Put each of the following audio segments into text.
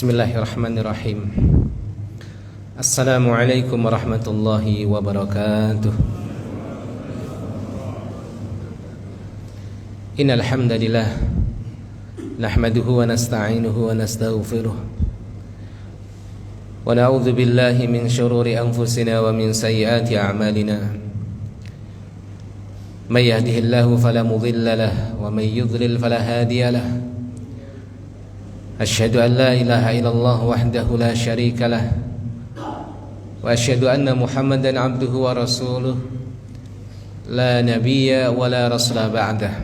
Bismillahirrahmanirrahim. Assalamualaikum warahmatullahi wabarakatuh. Innal hamdalillah nahmaduhu wa nasta'inuhu wa nastaghfiruh wa na'udzu billahi min shururi anfusina wa min sayyiati a'malina. May yahdihillahu fala mudilla lahu wa may yudlil fala hadiya lahu. Asyhadu an la ilaha illallah wahdahu la syarika lah wa asyhadu anna Muhammadan abduhu wa rasuluh la nabiyya wa la rasula ba'dah.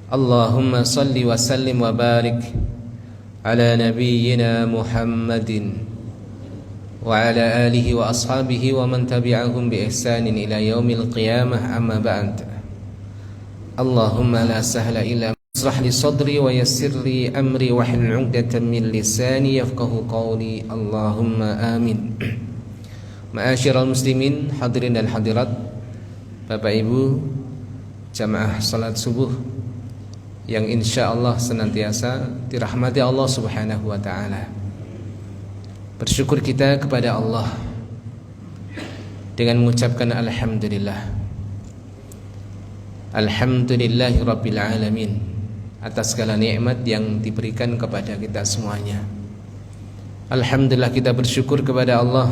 Allahumma salli wa sallim wa barik ala nabiyyina Muhammadin wa ala alihi wa ashabihi wa man tabi'ahum bi ihsanin ila yaumil qiyamah, amma ba'd. Allahumma la sahla illa Israh li sadri wa yassir li amri wa hlul 'uqdatam min lisani yafqahu qawli. Allahumma amin. Ma'asyiral muslimin, hadirin dan hadirat, Bapak Ibu jamaah salat subuh yang insyaallah senantiasa dirahmati Allah Subhanahu wa taala. Bersyukur kita kepada Allah dengan mengucapkan alhamdulillah. Alhamdulillahi rabbil alamin, atas segala nikmat yang diberikan kepada kita semuanya. Alhamdulillah, kita bersyukur kepada Allah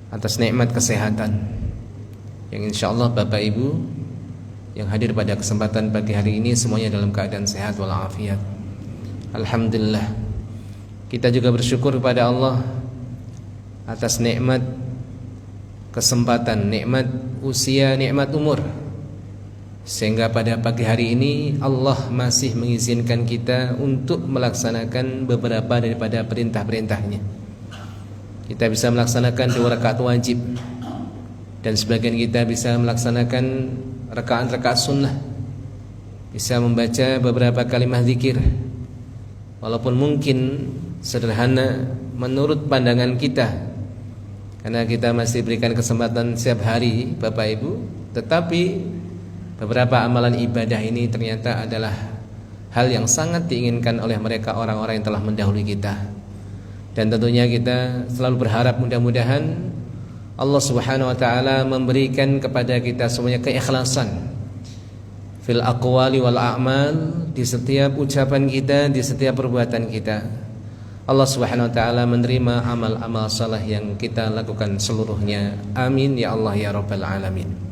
atas nikmat kesehatan yang insyaallah Bapak Ibu yang hadir pada kesempatan pagi hari ini semuanya dalam keadaan sehat walafiat. Alhamdulillah. Kita juga bersyukur kepada Allah atas nikmat kesempatan, nikmat usia, nikmat umur, sehingga pada pagi hari ini Allah masih mengizinkan kita untuk melaksanakan beberapa daripada perintah-perintahnya. Kita bisa melaksanakan 2 rakaat wajib, dan sebagian kita bisa melaksanakan rakaat-rakaat sunnah, bisa membaca beberapa kalimat zikir, walaupun mungkin sederhana menurut pandangan kita, karena kita masih berikan kesempatan setiap hari Bapak Ibu, tetapi beberapa amalan ibadah ini ternyata adalah hal yang sangat diinginkan oleh mereka orang-orang yang telah mendahului kita. Dan tentunya kita selalu berharap mudah-mudahan Allah Subhanahu wa taala memberikan kepada kita semuanya keikhlasan fil aqwali wal a'mal, di setiap ucapan kita, di setiap perbuatan kita. Allah Subhanahu wa taala menerima amal-amal saleh yang kita lakukan seluruhnya. Amin ya Allah ya rabbal alamin.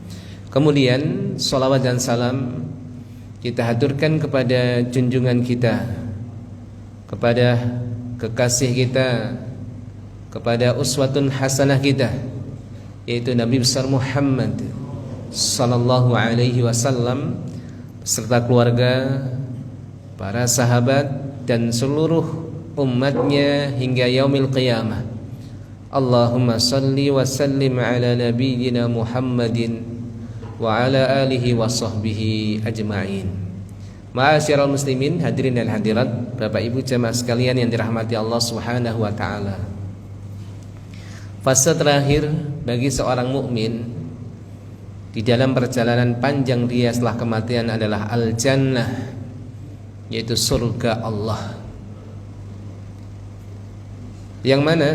Kemudian salawat dan salam kita haturkan kepada junjungan kita, kepada kekasih kita, kepada uswatun hasanah kita, yaitu Nabi besar Muhammad sallallahu alaihi wasallam beserta keluarga, para sahabat dan seluruh umatnya hingga yaumil qiyamah. Allahumma salli wa sallim ala nabiyyina Muhammadin wa ala alihi wa sahbihi ajma'in. Ma'asyiral muslimin, hadirin dan hadirat, Bapak Ibu jamaah sekalian yang dirahmati Allah Subhanahu wa taala. Fase terakhir bagi seorang mukmin di dalam perjalanan panjang dia setelah kematian adalah al-jannah, yaitu surga Allah. Yang mana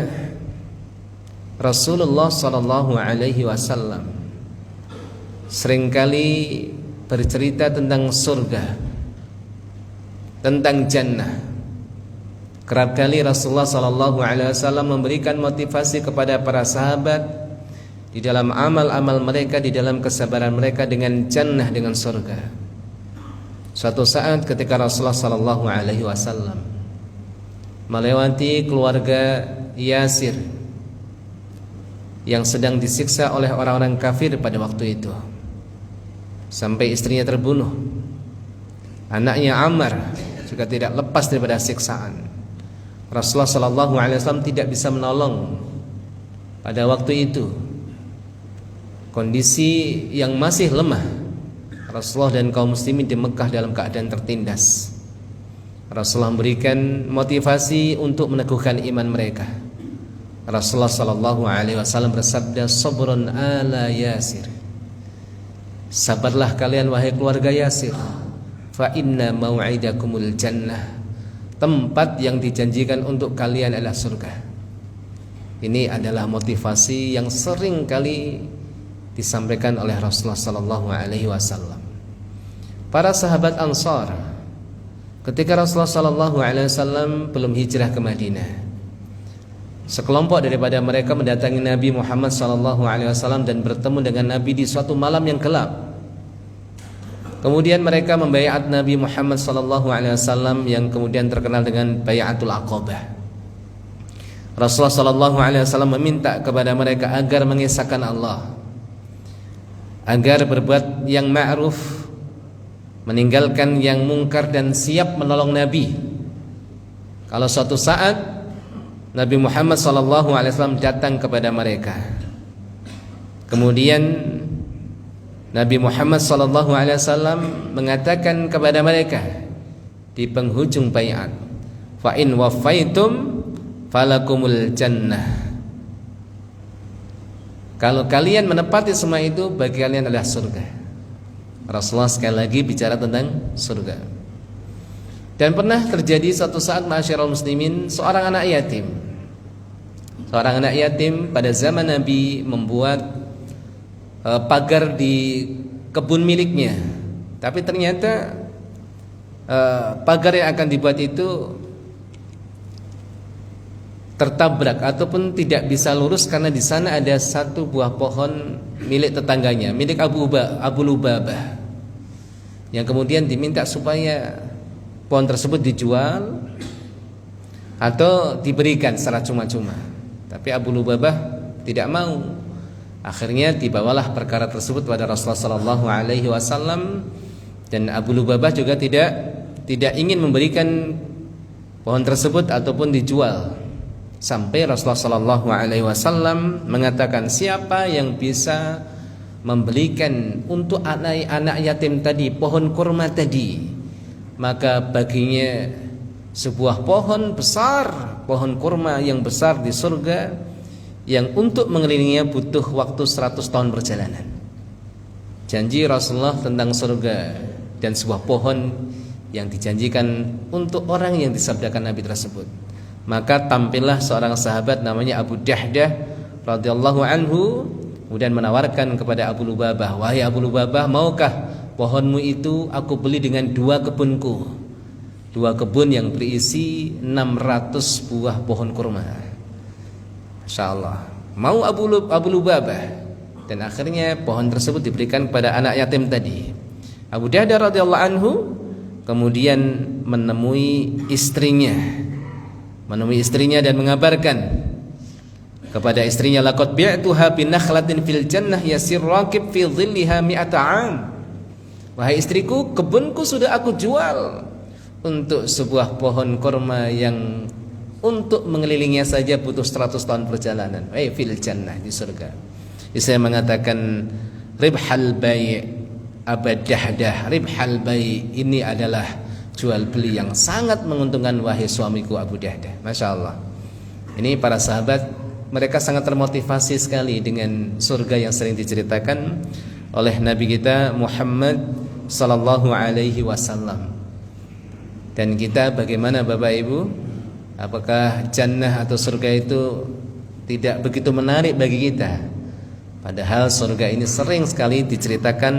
Rasulullah sallallahu alaihi wasallam seringkali bercerita tentang surga, tentang jannah. Kerap kali Rasulullah sallallahu alaihi wasallam memberikan motivasi kepada para sahabat di dalam amal-amal mereka, di dalam kesabaran mereka dengan jannah, dengan surga. Suatu saat ketika Rasulullah sallallahu alaihi wasallam melewati keluarga Yasir yang sedang disiksa oleh orang-orang kafir pada waktu itu, sampai istrinya terbunuh, anaknya Ammar juga tidak lepas daripada siksaan. Rasulullah sallallahu alaihi wasallam tidak bisa menolong pada waktu itu. Kondisi yang masih lemah, Rasulullah dan kaum muslimin di Mekah dalam keadaan tertindas. Rasulullah memberikan motivasi untuk meneguhkan iman mereka. Rasulullah sallallahu alaihi wasallam bersabda, "Sabrun ala Yasir." Sabarlah kalian wahai keluarga Yasir, fa inna mau'idakumul jannah, tempat yang dijanjikan untuk kalian adalah surga. Ini adalah motivasi yang sering kali disampaikan oleh Rasulullah sallallahu alaihi wasallam. Para sahabat Ansar ketika Rasulullah sallallahu alaihi wasallam belum hijrah ke Madinah, sekelompok daripada mereka mendatangi Nabi Muhammad sallallahu alaihi wasallam dan bertemu dengan Nabi di suatu malam yang gelap. Kemudian mereka membaiat Nabi Muhammad sallallahu alaihi wasallam yang kemudian terkenal dengan Bai'atul Aqabah. Rasulullah sallallahu alaihi wasallam meminta kepada mereka agar mengesahkan Allah, agar berbuat yang ma'ruf, meninggalkan yang mungkar, dan siap menolong Nabi kalau suatu saat Nabi Muhammad sallallahu alaihi wasallam datang kepada mereka. Kemudian Nabi Muhammad sallallahu alaihi wasallam mengatakan kepada mereka di penghujung baiat, fa in wafaitum falakumul jannah. Kalau kalian menepati semua itu, bagi kalian adalah surga. Rasulullah sekali lagi bicara tentang surga. Dan pernah terjadi suatu saat, ma'asyiral muslimin, seorang anak yatim. Seorang anak yatim pada zaman Nabi membuat pagar di kebun miliknya. Tapi ternyata pagar yang akan dibuat itu tertabrak ataupun tidak bisa lurus karena di sana ada satu buah pohon milik tetangganya, milik Abu Lubabah, yang kemudian diminta supaya pohon tersebut dijual atau diberikan secara cuma-cuma. Tapi Abu Lubabah tidak mau. Akhirnya dibawalah perkara tersebut pada Rasulullah sallallahu alaihi wasallam, dan Abu Lubabah juga tidak ingin memberikan pohon tersebut ataupun dijual. Sampai Rasulullah sallallahu alaihi wasallam mengatakan, siapa yang bisa membelikan untuk anak yatim tadi pohon kurma tadi, maka baginya sebuah pohon besar, pohon kurma yang besar di surga, yang untuk mengelilinginya butuh waktu 100 tahun perjalanan. Janji Rasulullah tentang surga dan sebuah pohon yang dijanjikan untuk orang yang disabdakan Nabi tersebut. Maka tampillah seorang sahabat namanya Abu Dahdah radhiyallahu anhu, kemudian menawarkan kepada Abu Lubabah, wahai Abu Lubabah, maukah pohonmu itu aku beli dengan 2 kebunku, 2 kebun yang berisi 600 buah pohon kurma. Masya Allah, mau Abu Lubabah, dan akhirnya pohon tersebut diberikan kepada anak yatim tadi. Abu Dahdah radhiyallahu anhu kemudian menemui istrinya dan mengabarkan kepada istrinya, laqad bi'tuha bi nakhlatin fil jannah yasir raqib fi dhilliha mi'ata 'am. Wahai istriku, kebunku sudah aku jual untuk sebuah pohon kurma yang untuk mengelilinginya saja butuh 100 tahun perjalanan. Fil jannah, di surga. Saya mengatakan ribhal bai' Abu Dahdah, ribhal bai' ini adalah jual beli yang sangat menguntungkan wahai suamiku Abu Dahdah. Masya Allah. Ini para sahabat, mereka sangat termotivasi sekali dengan surga yang sering diceritakan oleh Nabi kita Muhammad sallallahu alaihi wasallam. Dan kita bagaimana Bapak Ibu? Apakah jannah atau surga itu tidak begitu menarik bagi kita? Padahal surga ini sering sekali diceritakan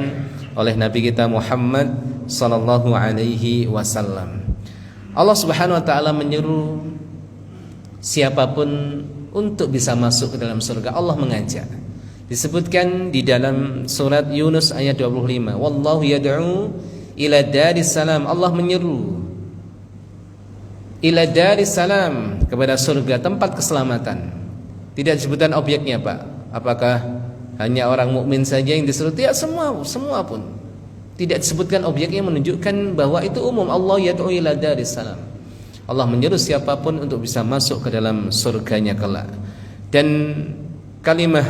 oleh Nabi kita Muhammad sallallahu alaihi wasallam. Allah Subhanahu wa taala menyeru siapapun untuk bisa masuk ke dalam surga. Allah mengajak. Disebutkan di dalam surat Yunus ayat 25, wallahu yad'u ila daris salam. Allah menyeru ila daris salam, kepada surga, tempat keselamatan. Tidak disebutkan objeknya, Pak. Apakah hanya orang mukmin saja yang disuruh? Tidak, semua pun. Tidak disebutkan objeknya, menunjukkan bahwa itu umum. Allah yad'u ila daris salam. Allah menyeru siapapun untuk bisa masuk ke dalam surganya kelak. Dan kalimah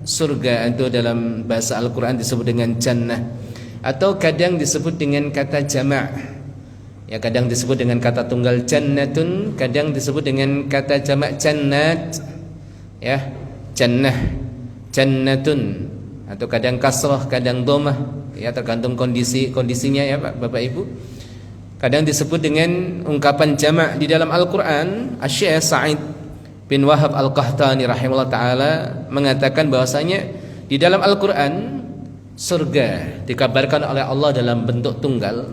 surga itu dalam bahasa Al-Quran disebut dengan jannah, atau kadang disebut dengan kata jama'. Ya, kadang disebut dengan kata tunggal jannatun, kadang disebut dengan kata jamak jannat. Ya, jannah, jannatun, atau kadang kasrah, kadang dhammah. Ya, tergantung kondisinya ya Pak, Bapak Ibu. Kadang disebut dengan ungkapan jamak di dalam Al-Qur'an. Asy-Syaikh Sa'id bin Wahab Al-Qahtani rahimahullah taala mengatakan bahwasanya di dalam Al-Qur'an surga dikabarkan oleh Allah dalam bentuk tunggal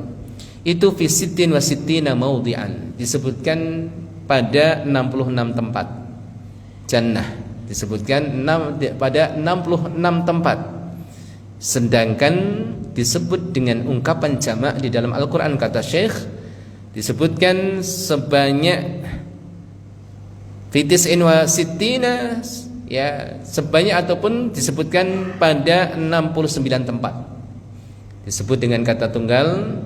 itu fi sittin wa sittina maudhi'an, disebutkan pada 66 tempat. Jannah disebutkan pada 66 tempat. Sedangkan disebut dengan ungkapan jamak di dalam Al-Qur'an, kata Syekh, disebutkan sebanyak fitis'in wa sittina, ya, sebanyak ataupun disebutkan pada 69 tempat. Disebut dengan kata tunggal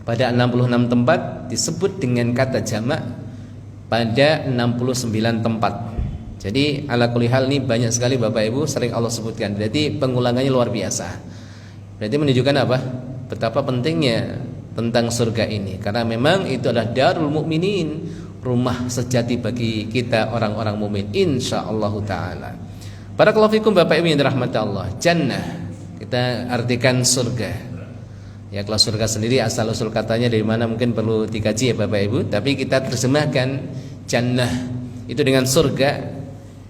pada 66 tempat, disebut dengan kata jamak pada 69 tempat. Jadi ala kulli hal ini banyak sekali Bapak Ibu, sering Allah sebutkan. Berarti pengulangannya luar biasa. Berarti menunjukkan apa? Betapa pentingnya tentang surga ini. Karena memang itu adalah darul mukminin, rumah sejati bagi kita orang-orang mukmin insyaallah taala. Barakallahu fikum Bapak Ibu yang dirahmati Allah. Jannah kita artikan surga. Ya, kalau surga sendiri asal usul katanya dari mana mungkin perlu dikaji ya Bapak Ibu, tapi kita terjemahkan jannah itu dengan surga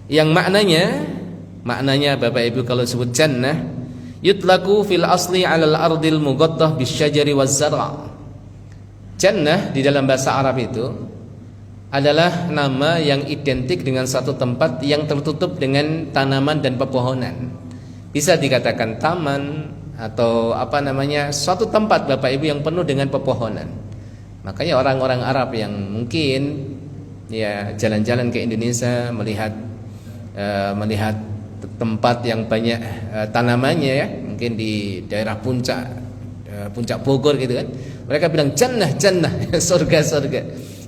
yang maknanya Bapak Ibu kalau sebut jannah yutlaku fil asli 'alal ardil mughattah bisyajari waz-zara'. Jannah di dalam bahasa Arab itu adalah nama yang identik dengan satu tempat yang tertutup dengan tanaman dan pepohonan. Bisa dikatakan taman atau suatu tempat Bapak Ibu yang penuh dengan pepohonan. Makanya orang-orang Arab yang mungkin ya jalan-jalan ke Indonesia melihat tempat yang banyak tanamannya, ya, mungkin di daerah puncak Bogor gitu kan, mereka bilang jannah surga.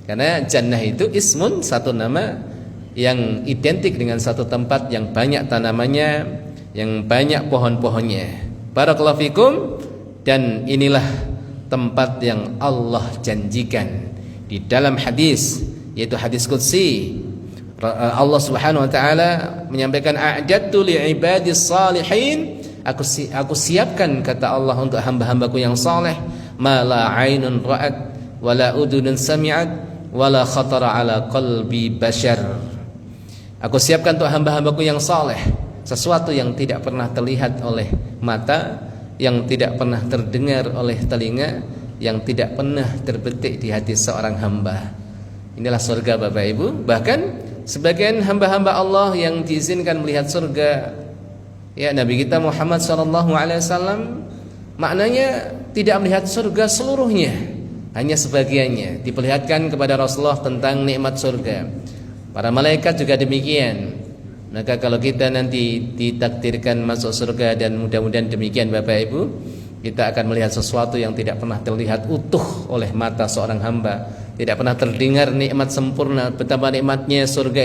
Karena jannah itu ismun, satu nama yang identik dengan satu tempat yang banyak tanamannya, yang banyak pohon-pohonnya. Barakallahu fikum. Dan inilah tempat yang Allah janjikan di dalam hadis, yaitu hadis qudsi. Allah Subhanahu wa taala menyampaikan a'dadtu li'ibadis salihin, aku siapkan, kata Allah, untuk hamba-hambaku yang saleh, ma la 'ainun ra'at wa la udhunun sami'at wa la khatara 'ala qalbi bashar. Aku siapkan untuk hamba-hambaku yang saleh sesuatu yang tidak pernah terlihat oleh mata, yang tidak pernah terdengar oleh telinga, yang tidak pernah terbetik di hati seorang hamba. Inilah surga Bapak Ibu. Bahkan sebagian hamba-hamba Allah yang diizinkan melihat surga, ya, Nabi kita Muhammad SAW, maknanya tidak melihat surga seluruhnya, hanya sebagiannya. Diperlihatkan kepada Rasulullah tentang nikmat surga. Para malaikat juga demikian. Maka kalau kita nanti ditakdirkan masuk surga, dan mudah-mudahan demikian Bapak Ibu, kita akan melihat sesuatu yang tidak pernah terlihat utuh oleh mata seorang hamba, tidak pernah terdengar nikmat sempurna. Betapa nikmatnya surga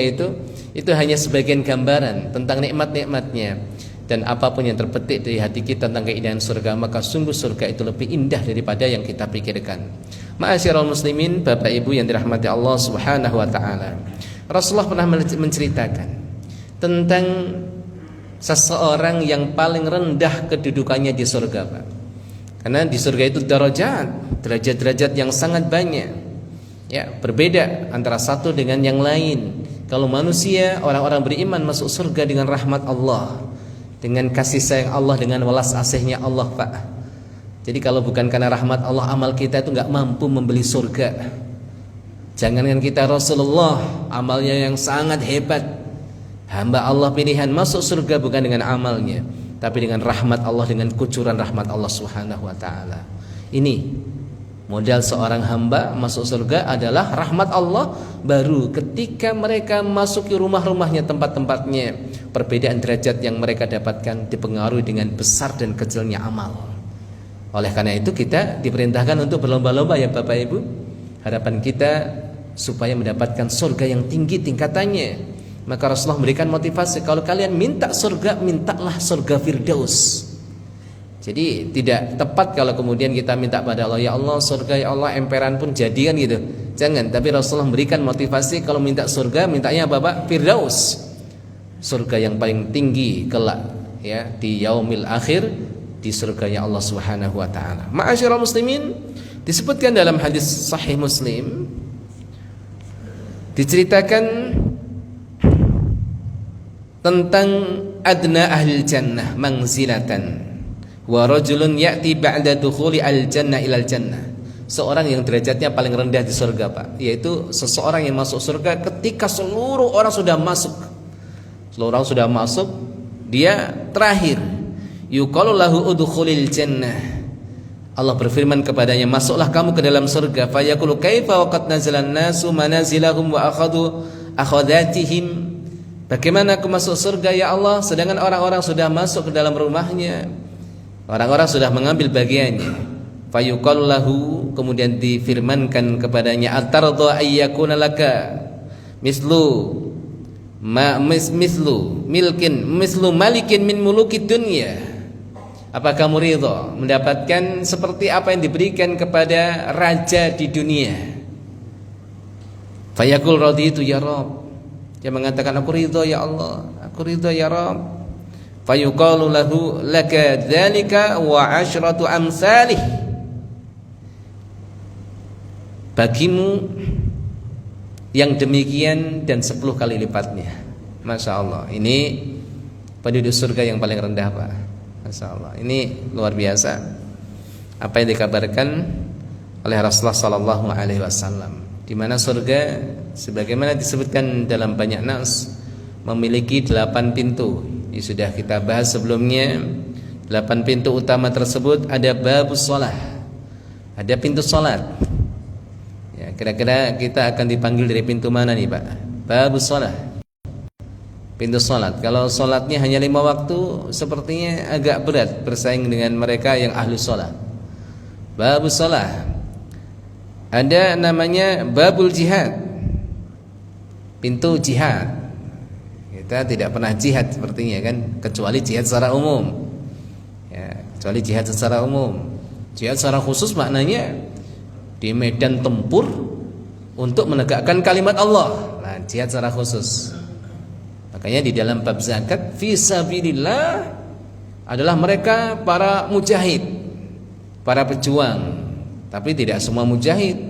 itu hanya sebagian gambaran tentang nikmat-nikmatnya. Dan apapun yang terpetik dari hati kita tentang keindahan surga, maka sungguh surga itu lebih indah daripada yang kita pikirkan. Ma'asyiral muslimin, Bapak Ibu yang dirahmati Allah Subhanahu wa taala. Rasulullah pernah menceritakan tentang seseorang yang paling rendah kedudukannya di surga, Pak. Karena di surga itu derajat-derajat yang sangat banyak, ya, berbeda antara satu dengan yang lain. Kalau manusia, orang-orang beriman masuk surga dengan rahmat Allah, dengan kasih sayang Allah, dengan welas asihnya Allah, Pak. Jadi kalau bukan karena rahmat Allah, amal kita itu nggak mampu membeli surga. Jangankan kita Rasulullah, amalnya yang sangat hebat, hamba Allah pilihan masuk surga bukan dengan amalnya, tapi dengan rahmat Allah, dengan kucuran rahmat Allah Subhanahu wa taala. Ini modal seorang hamba masuk surga adalah rahmat Allah. Baru ketika mereka masuki rumah-rumahnya, tempat-tempatnya, perbedaan derajat yang mereka dapatkan dipengaruhi dengan besar dan kecilnya amal. Oleh karena itu kita diperintahkan untuk berlomba-lomba, ya Bapak Ibu. Harapan kita supaya mendapatkan surga yang tinggi tingkatannya. Maka Rasulullah memberikan motivasi, kalau kalian minta surga, mintalah surga Firdaus. Jadi tidak tepat kalau kemudian kita minta pada Allah, ya Allah surga, ya Allah emperan pun jadi, kan gitu. Jangan. Tapi Rasulullah memberikan motivasi, kalau minta surga, mintanya apa Pak? Firdaus, surga yang paling tinggi kelak, ya, di yaumil akhir, di surganya Allah Subhanahu wa taala. Ma'asyiral muslimin, Disebutkan dalam hadis Sahih Muslim, diceritakan tentang adna ahli jannah manzilatan wa rajulun ya'ti ba'da dukhuli al-jannah ilal jannah. Seorang yang derajatnya paling rendah di surga, Pak, yaitu seseorang yang masuk surga ketika seluruh orang sudah masuk. Seluruh orang sudah masuk, dia terakhir. Yuqalu lahu udkhulil jannah. Allah berfirman kepadanya, masuklah kamu ke dalam surga. Fayaqulu kaifa waqad nazalan nasu manazilahum wa akhadhu akhadatihim. Bagaimana aku masuk surga ya Allah, sedangkan orang-orang sudah masuk ke dalam rumahnya, orang-orang sudah mengambil bagiannya. Fayuqalu lahu, kemudian difirmankan kepadanya, atarda ayyakuna laka mislu malikin min mulukid dunya. Apa kamu ridha mendapatkan seperti apa yang diberikan kepada raja di dunia? Fayaqul raditu ya Rabb. Dia mengatakan, aku ridha ya Allah, aku ridha ya Rabb. Fayuqalu lahu laka dzalika wa 'ashratu amsalih. Bagimu yang demikian dan 10 kali lipatnya. Masya Allah, ini penduduk surga yang paling rendah, Pak. Masya Allah, ini luar biasa apa yang dikabarkan oleh Rasulullah SAW, di mana surga sebagaimana disebutkan dalam banyak nas memiliki 8 pintu. Ini sudah kita bahas sebelumnya. 8 pintu utama tersebut ada babus shalah, ada pintu salat. Ya, kira-kira kita akan dipanggil dari pintu mana nih, Pak? Babus shalah, pintu salat. Kalau salatnya hanya 5 waktu, sepertinya agak berat bersaing dengan mereka yang ahli salat. Babus shalah. Ada namanya babul jihad, pintu jihad. Kita tidak pernah jihad sepertinya kan, kecuali jihad secara umum. Ya, kecuali jihad secara umum. Jihad secara khusus maknanya di medan tempur untuk menegakkan kalimat Allah. Nah, jihad secara khusus. Makanya di dalam bab zakat, fisabilillah adalah mereka para mujahid, para pejuang. Tapi tidak semua mujahid.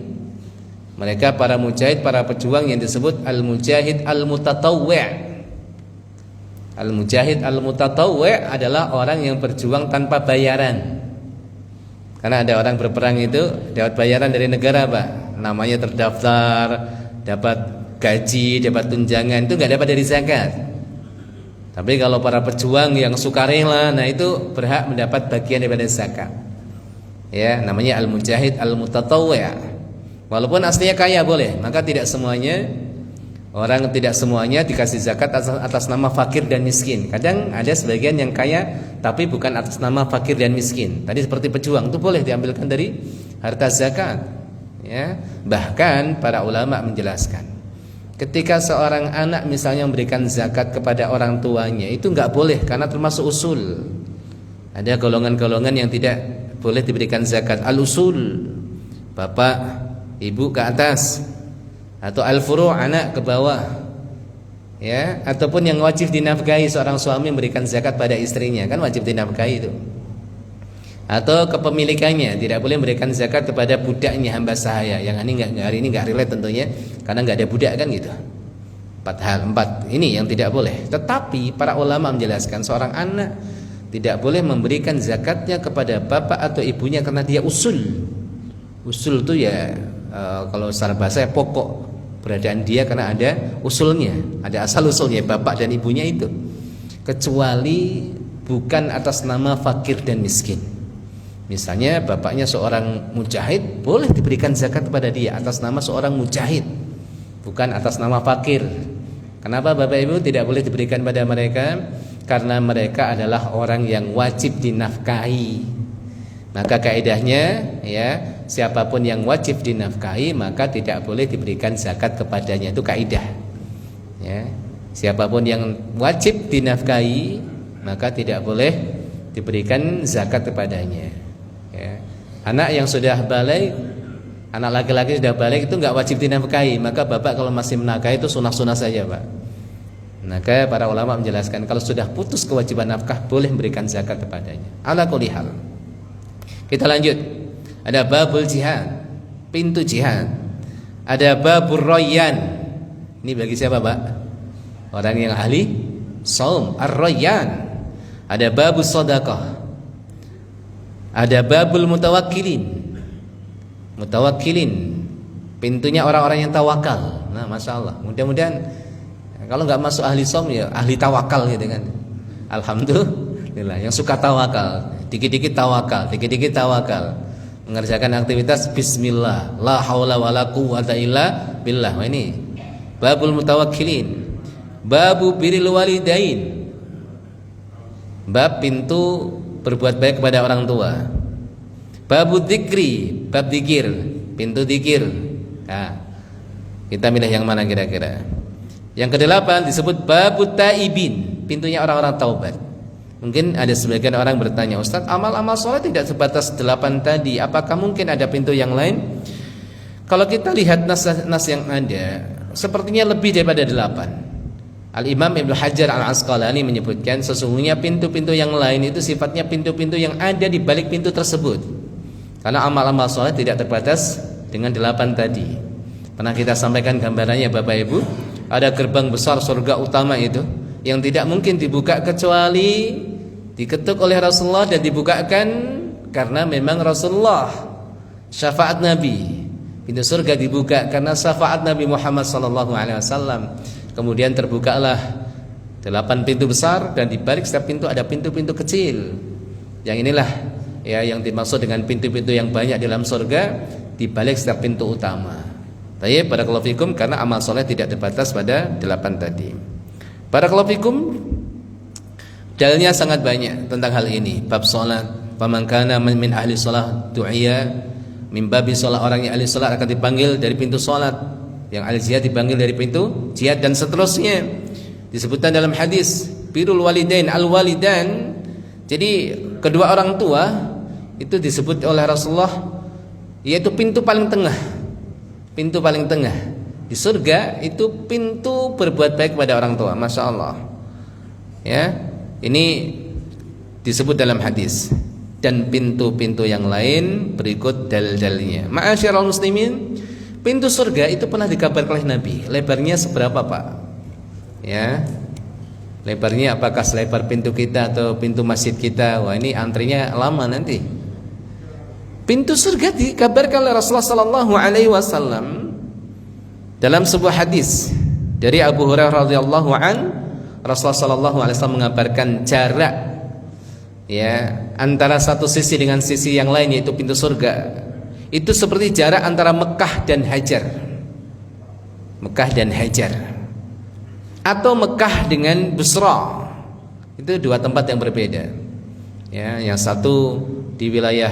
Mereka para mujahid, para pejuang yang disebut al-mujahid al-mutatawwi'. Al-mujahid al-mutatawwi' adalah orang yang berjuang tanpa bayaran. Karena ada orang berperang itu dapat bayaran dari negara, Pak. Namanya terdaftar, dapat gaji, dapat tunjangan, itu enggak dapat dari zakat. Tapi kalau para pejuang yang sukarela, nah itu berhak mendapat bagian daripada zakat. Ya, namanya al-mujahid al-mutatawwi'. Walaupun aslinya kaya boleh, maka tidak semuanya dikasih zakat atas nama fakir dan miskin. Kadang ada sebagian yang kaya tapi bukan atas nama fakir dan miskin. Tadi seperti pejuang itu boleh diambilkan dari harta zakat. Ya, bahkan para ulama menjelaskan, ketika seorang anak misalnya memberikan zakat kepada orang tuanya, itu enggak boleh karena termasuk usul. Ada golongan-golongan yang tidak boleh diberikan zakat. Al-usul, bapak, ibu ke atas, atau al-furu', anak ke bawah. Ya, ataupun yang wajib dinafkahi, seorang suami memberikan zakat pada istrinya, kan wajib dinafkahi itu. Atau kepemilikannya, tidak boleh memberikan zakat kepada budaknya, hamba sahaya. Yang hari ini enggak relate tentunya, karena enggak ada budak kan gitu. 4 ini yang tidak boleh. Tetapi para ulama menjelaskan seorang anak tidak boleh memberikan zakatnya kepada bapak atau ibunya karena dia usul. Usul itu ya kalau secara bahasa pokok beradaan dia, karena ada usulnya, ada asal usulnya bapak dan ibunya itu. Kecuali bukan atas nama fakir dan miskin. Misalnya bapaknya seorang mujahid, boleh diberikan zakat kepada dia atas nama seorang mujahid, bukan atas nama fakir. Kenapa bapak ibu tidak boleh diberikan pada mereka? Karena mereka adalah orang yang wajib dinafkahi. Maka kaidahnya, ya, siapapun yang wajib dinafkahi maka tidak boleh diberikan zakat kepadanya. Itu kaidah. Ya, siapapun yang wajib dinafkahi maka tidak boleh diberikan zakat kepadanya. Ya. Anak yang sudah balik, anak laki-laki sudah balik itu enggak wajib dinafkahi, maka bapak kalau masih menafkahi itu sunah-sunah saja, Pak. Maka para ulama menjelaskan kalau sudah putus kewajiban nafkah boleh memberikan zakat kepadanya. Ala kulli hal. Kita lanjut. Ada babul jihad, pintu jihad. Ada babur rayyan. Ini bagi siapa, Pak? Orang yang ahli saum, ar-rayyan. Ada babus sedekah. Ada babul mutawakkilin. Mutawakkilin, pintunya orang-orang yang tawakal. Nah, Masya Allah, mudah-mudahan kalau nggak masuk ahli saum ya ahli tawakal gitu kan. Alhamdulillah, yang suka tawakal, dikit-dikit tawakal, dikit-dikit tawakal, mengerjakan aktivitas bismillah, la haula wala quwwata illa billah. Nah, ini babul mutawakkilin. Babu birril walidain, bab pintu berbuat baik kepada orang tua. Babu dzikri, bab dzikir, pintu dzikir. Nah, kita milih yang mana kira-kira? Yang kedelapan disebut babut taibin, pintunya orang-orang taubat. Mungkin ada sebagian orang bertanya, Ustaz, amal-amal sholat tidak sebatas 8 tadi, apakah mungkin ada pintu yang lain? Kalau kita lihat nas yang ada, sepertinya lebih daripada 8. Al-Imam Ibnu Hajar Al-Asqalani menyebutkan sesungguhnya pintu-pintu yang lain itu sifatnya pintu-pintu yang ada di balik pintu tersebut. Karena amal-amal sholat tidak terbatas dengan 8 tadi. Pernah kita sampaikan gambarannya Bapak Ibu, ada gerbang besar surga utama itu yang tidak mungkin dibuka kecuali diketuk oleh Rasulullah dan dibukakan karena memang Rasulullah, syafaat Nabi. Pintu surga dibuka karena syafaat Nabi Muhammad SAW. Kemudian terbukalah 8 pintu besar dan di balik setiap pintu ada pintu-pintu kecil. Yang inilah ya yang dimaksud dengan pintu-pintu yang banyak di dalam surga di balik setiap pintu utama. Baik, barakallahu fikum, karena amal soleh tidak terbatas pada 8 tadi. Barakallahu fikum, dalilnya sangat banyak tentang hal ini. Bab salat, faman kana min ahli salat du'iya min babi salat, orang yang ahli salat akan dipanggil dari pintu salat. Yang ahli jihad dipanggil dari pintu jihad dan seterusnya. Disebutkan dalam hadis birrul walidain, al-walidan. Jadi kedua orang tua itu disebut oleh Rasulullah yaitu pintu paling tengah. Pintu paling tengah di surga itu pintu berbuat baik kepada orang tua. Masya Allah. Ya, ini disebut dalam hadis. Dan pintu-pintu yang lain berikut dalil-dalilnya. Ma'asyiral muslimin, pintu surga itu pernah dikabarkan oleh Nabi. Lebarnya seberapa, Pak? Ya, lebarnya apakah selebar pintu kita atau pintu masjid kita? Wah, ini antrinya lama nanti. Pintu surga dikabarkan oleh Rasulullah sallallahu alaihi wasallam dalam sebuah hadis dari Abu Hurairah radhiyallahu an, Rasulullah sallallahu alaihi wasallam mengabarkan jarak ya antara satu sisi dengan sisi yang lain yaitu pintu surga. Itu seperti jarak antara Mekah dan Hajar. Mekah dan Hajar. Atau Mekah dengan Busra. Itu dua tempat yang berbeda. Ya, yang satu di wilayah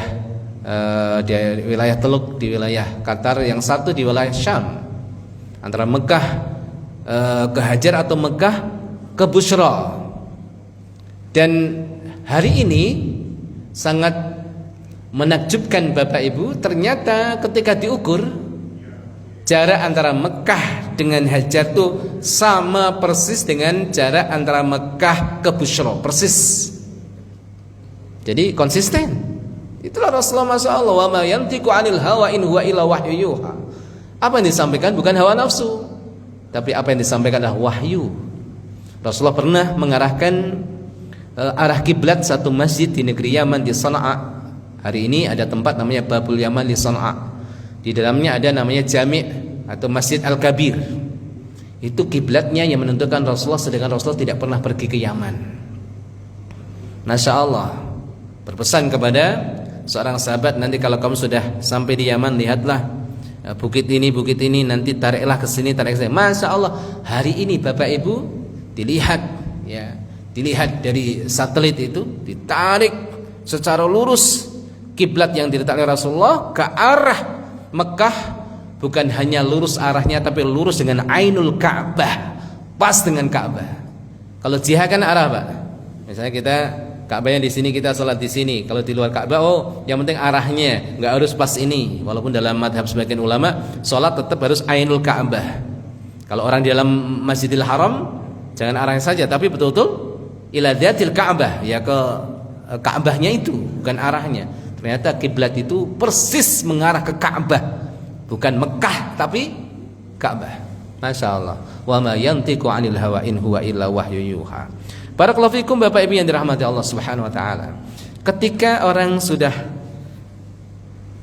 Teluk, di wilayah Qatar, yang satu di wilayah Syam. Antara Mekah ke Hajar atau Mekah ke Busra. Dan hari ini sangat menakjubkan Bapak Ibu, ternyata ketika diukur jarak antara Mekah dengan Hajar itu sama persis dengan jarak antara Mekah ke Busra, persis. Jadi konsisten. Itulah Rasulullah SAW, wa ma yantiqu 'anil hawa in huwa illa wahyu yuha. Apa yang disampaikan bukan hawa nafsu, tapi apa yang disampaikan adalah wahyu. Rasulullah pernah mengarahkan arah kiblat satu masjid di negeri Yaman, di Sana'a. Hari ini ada tempat namanya Babul Yaman di Sana'a. Di dalamnya ada namanya Jami' atau Masjid Al-Kabir. Itu kiblatnya yang menentukan Rasulullah, sedangkan Rasulullah tidak pernah pergi ke Yaman. Masya Allah, berpesan kepada seorang sahabat, nanti kalau kamu sudah sampai di Yaman, lihatlah bukit ini, nanti tariklah ke sini, tarik ke sini. Masya Allah, hari ini Bapak Ibu dilihat ya, dilihat dari satelit itu, ditarik secara lurus kiblat yang diletakkan Rasulullah ke arah Mekah, bukan hanya lurus arahnya tapi lurus dengan Ainul Ka'bah, pas dengan Ka'bah. Kalau jihad kan arah, Pak. Misalnya kita Ka'bahnya di sini, kita sholat di sini. Kalau di luar Ka'bah, oh yang penting arahnya, nggak harus pas ini. Walaupun dalam madhab sebagian ulama, sholat tetap harus Ainul Ka'bah. Kalau orang di dalam Masjidil Haram, jangan arahnya saja, tapi betul-betul ila dzatil Ka'bah, ya ke Ka'bahnya itu, bukan arahnya. Ternyata kiblat itu persis mengarah ke Ka'bah, bukan Mekah tapi Ka'bah. Masya Allah. Wa ma yantiqu 'anil hawa in huwa illa wahyu yuha. Barakallahu fikum Bapak Ibu yang dirahmati Allah Subhanahu wa taala. Ketika orang sudah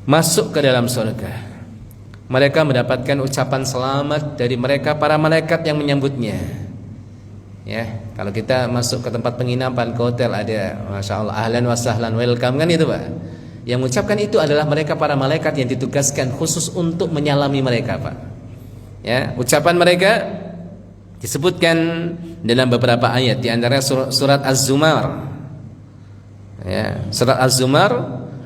masuk ke dalam surga, mereka mendapatkan ucapan selamat dari mereka para malaikat yang menyambutnya. Ya, kalau kita masuk ke tempat penginapan, ke hotel, ada Masya Allah ahlan wa sahlan welcome kan itu Pak. Yang mengucapkan itu adalah mereka para malaikat yang ditugaskan khusus untuk menyalami mereka Pak. Ya, ucapan mereka disebutkan dalam beberapa ayat, di antaranya surat Az-Zumar. Ya, surat Az-Zumar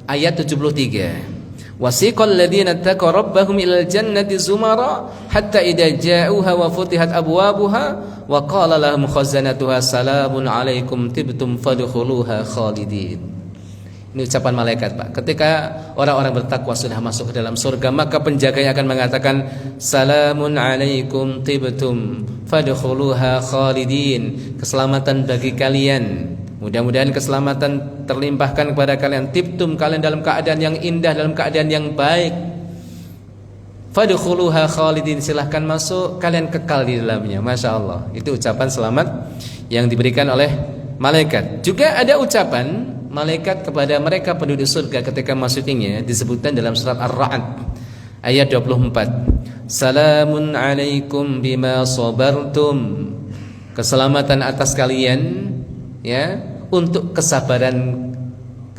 ayat 73. Wasiqal ladzina taqaw rabbahum ilal jannati zumara hatta idza ja'uha wa futihat abwabuha wa qala lahum khazanatuha salamun alaikum tibtum fadkhuluha khalidin. Ini ucapan malaikat Pak. Ketika orang-orang bertakwa sudah masuk ke dalam surga, maka penjaganya akan mengatakan salamun alaikum tibtum fadkhuluha khalidin. Keselamatan bagi kalian. Mudah-mudahan keselamatan terlimpahkan kepada kalian. Tibtum, kalian dalam keadaan yang indah, dalam keadaan yang baik. Fadkhuluha khalidin, silahkan masuk, kalian kekal di dalamnya. Masya Allah. Itu ucapan selamat yang diberikan oleh malaikat. Juga ada ucapan malaikat kepada mereka penduduk surga ketika masuknya, disebutkan dalam surat Ar-Ra'd ayat 24. Salamun alaikum bima sabartum. Keselamatan atas kalian, ya, untuk kesabaran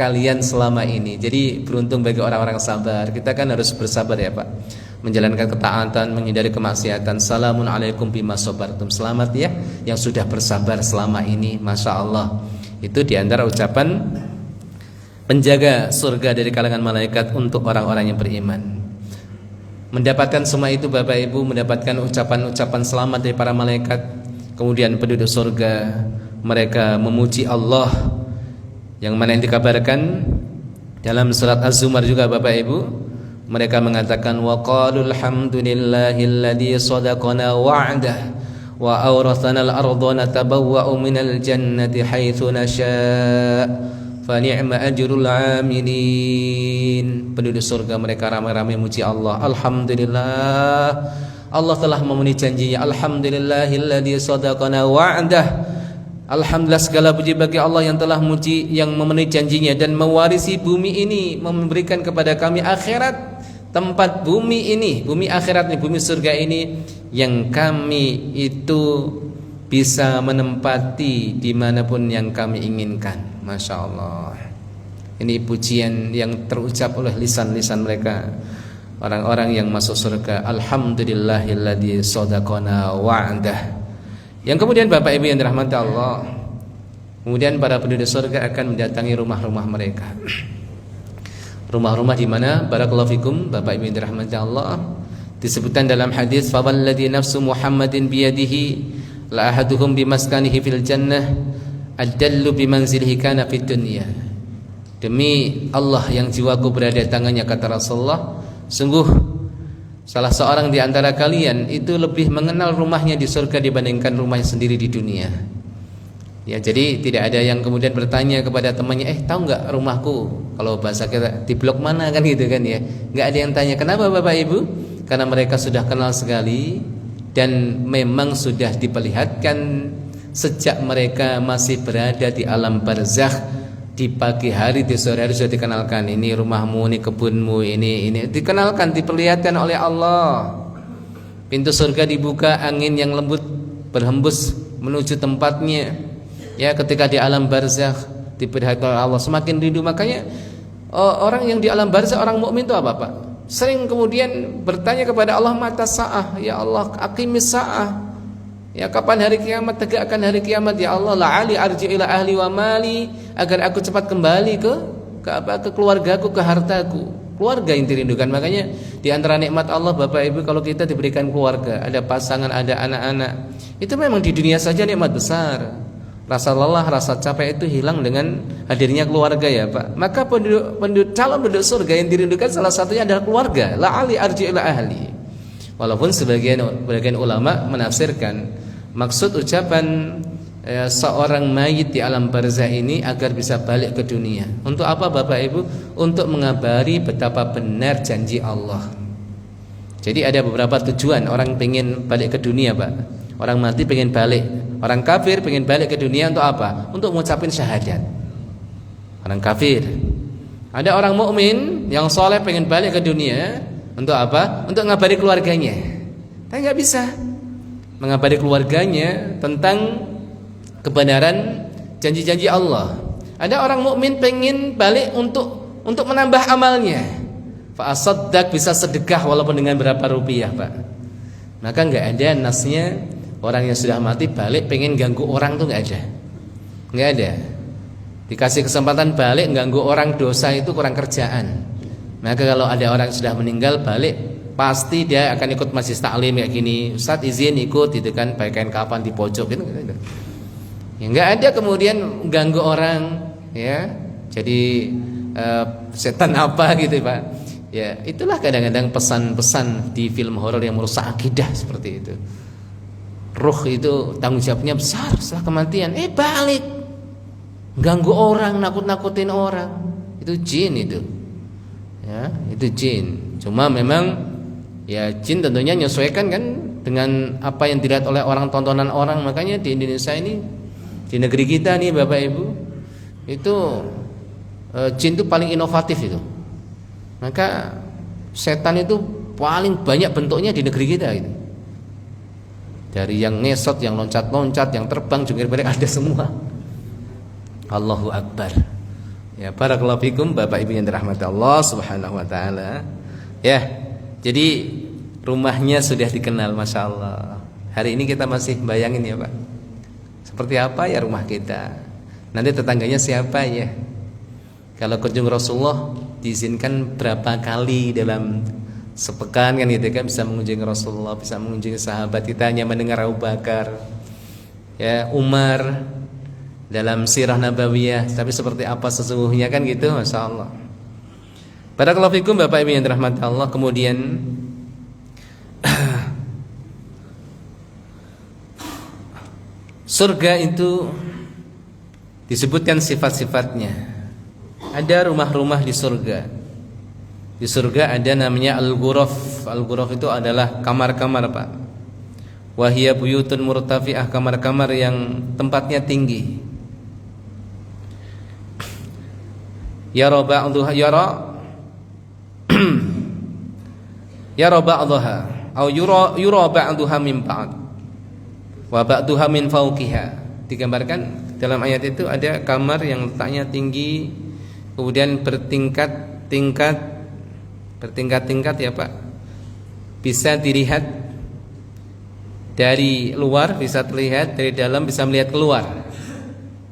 kalian selama ini. Jadi beruntung bagi orang-orang sabar. Kita kan harus bersabar ya Pak, menjalankan ketaatan, menghindari kemaksiatan. Salamun alaikum bima sabartum. Selamat ya yang sudah bersabar selama ini. Masya Allah. Itu diantara ucapan penjaga surga dari kalangan malaikat untuk orang-orang yang beriman. Mendapatkan semua itu Bapak Ibu, mendapatkan ucapan-ucapan selamat dari para malaikat. Kemudian penduduk surga, mereka memuji Allah, yang mana yang dikabarkan dalam surat Az-Zumar juga Bapak Ibu. Mereka mengatakan wa qalul hamdulillahilladzi shadaqana wa'dah wa awrathana al-ardha natabawwa'u minal jannati haitsu nasya' fa ni'ma ajrul 'amilin. Penduduk surga mereka ramai-ramai memuji Allah. Alhamdulillah, Allah telah memenuhi janjinya. Alhamdulillahilladzi shadaqana wa'dah. Alhamdulillah, segala puji bagi Allah yang telah memenuhi janjinya dan mewarisi bumi ini, memberikan kepada kami akhirat, tempat bumi ini, bumi akhirat ini, bumi surga ini, yang kami itu bisa menempati dimanapun yang kami inginkan. Masya Allah. Ini pujian yang terucap oleh lisan-lisan mereka, orang-orang yang masuk surga. Alhamdulillahilladzi shadaqana wa'dah. Yang kemudian Bapak Ibu yang dirahmati Allah, kemudian para penduduk surga akan mendatangi rumah-rumah mereka. Rumah-rumah di mana? Barakallahu fikum Bapak Ibu yang dirahmati Allah, disebutkan dalam hadis fawalladzi nafsu Muhammadin biyadihi la ahaduhum bimaskanihi fil jannah adallu bimanzilihi kana fid dunya. Demi Allah yang jiwaku berada di tangannya, kata Rasulullah, sungguh salah seorang di antara kalian itu lebih mengenal rumahnya di surga dibandingkan rumahnya sendiri di dunia. Ya, jadi tidak ada yang kemudian bertanya kepada temannya, tahu nggak rumahku? Kalau bahasa kita, di blok mana kan gitu kan ya. Nggak ada yang tanya. Kenapa Bapak Ibu? Karena mereka sudah kenal sekali dan memang sudah diperlihatkan sejak mereka masih berada di alam barzakh. Di pagi hari, di sore hari sudah dikenalkan, ini rumahmu, ini kebunmu, ini dikenalkan, diperlihatkan oleh Allah. Pintu surga dibuka, angin yang lembut berhembus menuju tempatnya. Ya, ketika di alam barzakh diperlihatkan oleh Allah, semakin rindu. Makanya orang yang di alam barzakh, orang mukmin itu apa Pak? Sering kemudian bertanya kepada Allah, mata sa'ah, ya Allah aqimis sa'ah. Ya, kapan hari kiamat? Tegakkan hari kiamat ya Allah. La'ali arji ila ahli wa mali, agar aku cepat kembali ke keluargaku, ke hartaku. Keluarga yang dirindukan. Makanya di antara nikmat Allah Bapak Ibu, kalau kita diberikan keluarga, ada pasangan, ada anak-anak, itu memang di dunia saja nikmat besar. Rasa lelah, rasa capek itu hilang dengan hadirnya keluarga ya Pak. Maka calon penduduk surga yang dirindukan salah satunya adalah keluarga. La'ali arji ila ahli. Walaupun sebagian ulama menafsirkan maksud ucapan seorang mayit di alam barzah ini agar bisa balik ke dunia. Untuk apa Bapak Ibu? Untuk mengabari betapa benar janji Allah. Jadi ada beberapa tujuan orang pengen balik ke dunia, Pak. Orang mati pengen balik. Orang kafir pengen balik ke dunia untuk apa? Untuk mengucapkan syahadat. Orang kafir. Ada orang mukmin yang soleh pengen balik ke dunia untuk apa? Untuk ngabari keluarganya. Tapi nggak bisa mengabari keluarganya tentang kebenaran janji-janji Allah. Ada orang mukmin pengen balik untuk menambah amalnya. Fa asaddaq, bisa sedekah walaupun dengan berapa rupiah, Pak. Maka nggak ada nasnya orang yang sudah mati balik pengen ganggu orang tuh nggak ada. Nggak ada. Dikasih kesempatan balik ganggu orang, dosa itu kurang kerjaan. Maka kalau ada orang yang sudah meninggal balik, pasti dia akan ikut majelis taklim kayak gini. Ustaz izin ikut gitu kan, pakaian kapan di pojok gitu. Ya, nggak ada kemudian ganggu orang, ya. Jadi setan apa gitu, Pak. Ya, itulah kadang-kadang pesan-pesan di film horor yang merusak akidah seperti itu. Ruh itu tanggung jawabnya besar setelah kematian. Balik ganggu orang, nakut-nakutin orang. Itu jin itu. Ya, itu jin. Cuma memang ya jin tentunya menyesuaikan kan dengan apa yang dilihat oleh orang, tontonan orang. Makanya di Indonesia ini, di negeri kita nih Bapak Ibu, itu jin itu paling inovatif itu. Maka setan itu paling banyak bentuknya di negeri kita itu. Dari yang ngesot, yang loncat-loncat, yang terbang, jungkir-balik ada semua. Allahu Akbar. Ya, barakallahu fikum Bapak Ibu yang dirahmati Allah Subhanahu wa taala. Ya. Jadi rumahnya sudah dikenal, Masya Allah. Hari ini kita masih bayangin ya Pak, seperti apa ya rumah kita. Nanti tetangganya siapa ya. Kalau kunjung Rasulullah diizinkan berapa kali dalam sepekan kan gitu kan, bisa mengunjungi Rasulullah, bisa mengunjungi sahabat. Kita hanya mendengar Abu Bakar, ya, Umar dalam sirah nabawiyah, tapi seperti apa sesungguhnya kan gitu, Masya Allah. Barakallahu fikum Bapak Ibu yang dirahmati Allah. Kemudian surga itu disebutkan sifat-sifatnya. Ada rumah-rumah di surga. Di surga ada namanya al-ghuraf. Al-ghuraf itu adalah kamar-kamar, Pak. Wahia buyutun murtafi'ah, kamar-kamar yang tempatnya tinggi. Yara ba'dhuha yara ba'dhuha au yura ba'dhuha min ba'd wa ba'dhuha min fawqiha. Digambarkan dalam ayat itu ada kamar yang letaknya tinggi, kemudian bertingkat-tingkat ya Pak. Bisa dilihat dari luar, bisa terlihat dari dalam, bisa melihat keluar.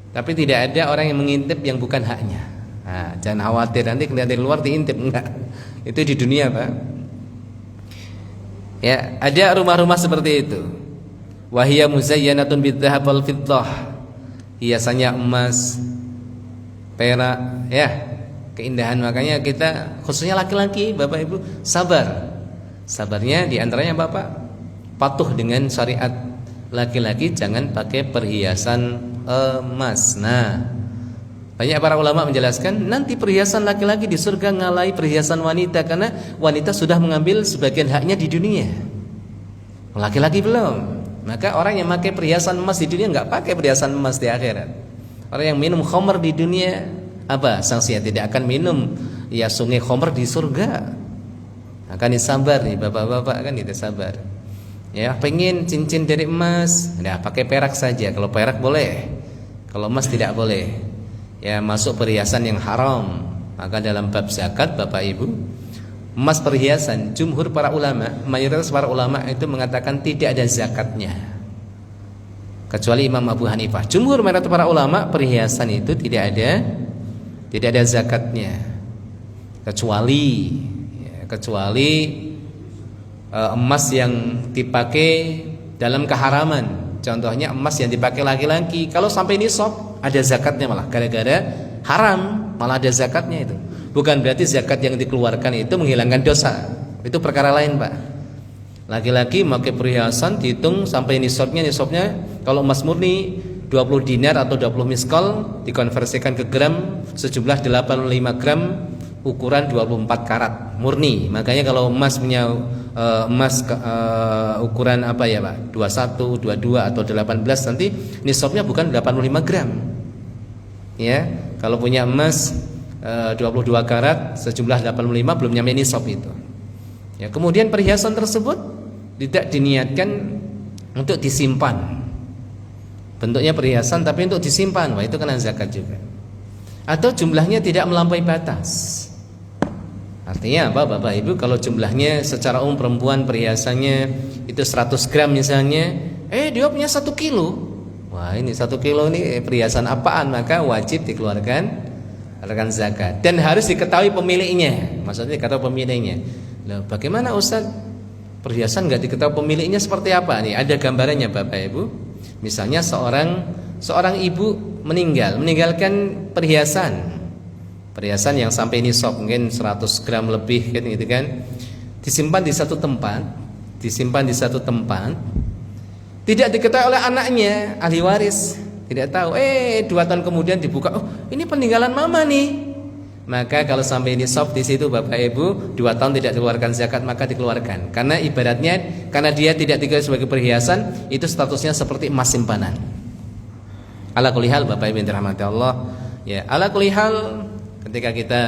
Tapi tidak ada orang yang mengintip yang bukan haknya. Nah, jangan khawatir nanti kelihatan dari luar diintip, enggak. Itu di dunia, Pak. Ya, ada rumah-rumah seperti itu. Wahia muzayyanatun bidzahab wal fiddah. Hiasannya emas, perak, ya. Keindahan. Makanya kita khususnya laki-laki, Bapak Ibu, sabar. Sabarnya di antaranya Bapak patuh dengan syariat. Laki-laki jangan pakai perhiasan emas. Nah, banyak para ulama menjelaskan nanti perhiasan laki-laki di surga ngalahi perhiasan wanita, karena wanita sudah mengambil sebagian haknya di dunia, laki-laki belum. Maka orang yang pakai perhiasan emas di dunia nggak pakai perhiasan emas di akhirat. Orang yang minum khamr di dunia, apa sanksinya? Tidak akan minum ya sungai khamr di surga. Akan disabar nih bapak-bapak, kan kita sabar. Ya, pengen cincin dari emas, nah pakai perak saja. Kalau perak boleh, kalau emas tidak boleh. Ya, masuk perhiasan yang haram. Maka dalam bab zakat Bapak Ibu, emas perhiasan, jumhur para ulama, mayoritas para ulama itu mengatakan tidak ada zakatnya, kecuali Imam Abu Hanifah. Jumhur mayoritas para ulama perhiasan itu tidak ada zakatnya, kecuali emas yang dipakai dalam keharaman. Contohnya emas yang dipakai laki-laki, kalau sampai nisab ada zakatnya, malah gara-gara haram malah ada zakatnya itu. Bukan berarti zakat yang dikeluarkan itu menghilangkan dosa. Itu perkara lain, Pak. Laki-laki pakai perhiasan dihitung sampai nisabnya kalau emas murni 20 dinar atau 20 miskol dikonversikan ke gram sejumlah 85 gram ukuran 24 karat murni. Makanya kalau emas punya ukuran apa ya Pak, 21, 22 atau 18, nanti nisabnya bukan 85 gram ya. Kalau punya emas 22 karat sejumlah 85 belum nyampe nisab itu ya. Kemudian perhiasan tersebut tidak diniatkan untuk disimpan, bentuknya perhiasan tapi untuk disimpan, wah itu kena zakat juga. Atau jumlahnya tidak melampaui batas. Artinya apa Bapak Ibu? Kalau jumlahnya secara umum perempuan perhiasannya itu 100 gram misalnya, dia punya 1 kilo. Wah ini 1 kilo ini perhiasan apaan? Maka wajib dikeluarkan zakat. Dan harus diketahui pemiliknya. Maksudnya diketahui pemiliknya. Loh, bagaimana Ustaz? Perhiasan nggak diketahui pemiliknya seperti apa? Nih ada gambarannya Bapak Ibu. Misalnya seorang ibu meninggalkan perhiasan yang sampai nisab mungkin 100 gram lebih kan gitu kan, disimpan di satu tempat, tidak diketahui oleh anaknya, ahli waris tidak tahu. 2 tahun kemudian dibuka, oh ini peninggalan mama nih. Maka kalau sampai nisab di situ Bapak Ibu 2 tahun tidak dikeluarkan zakat, maka dikeluarkan. Karena ibaratnya karena dia tidak diketahui sebagai perhiasan, itu statusnya seperti emas simpanan. Ala kulli hal Bapak Ibu yang dirahmati Allah, ya ala kulli hal ketika kita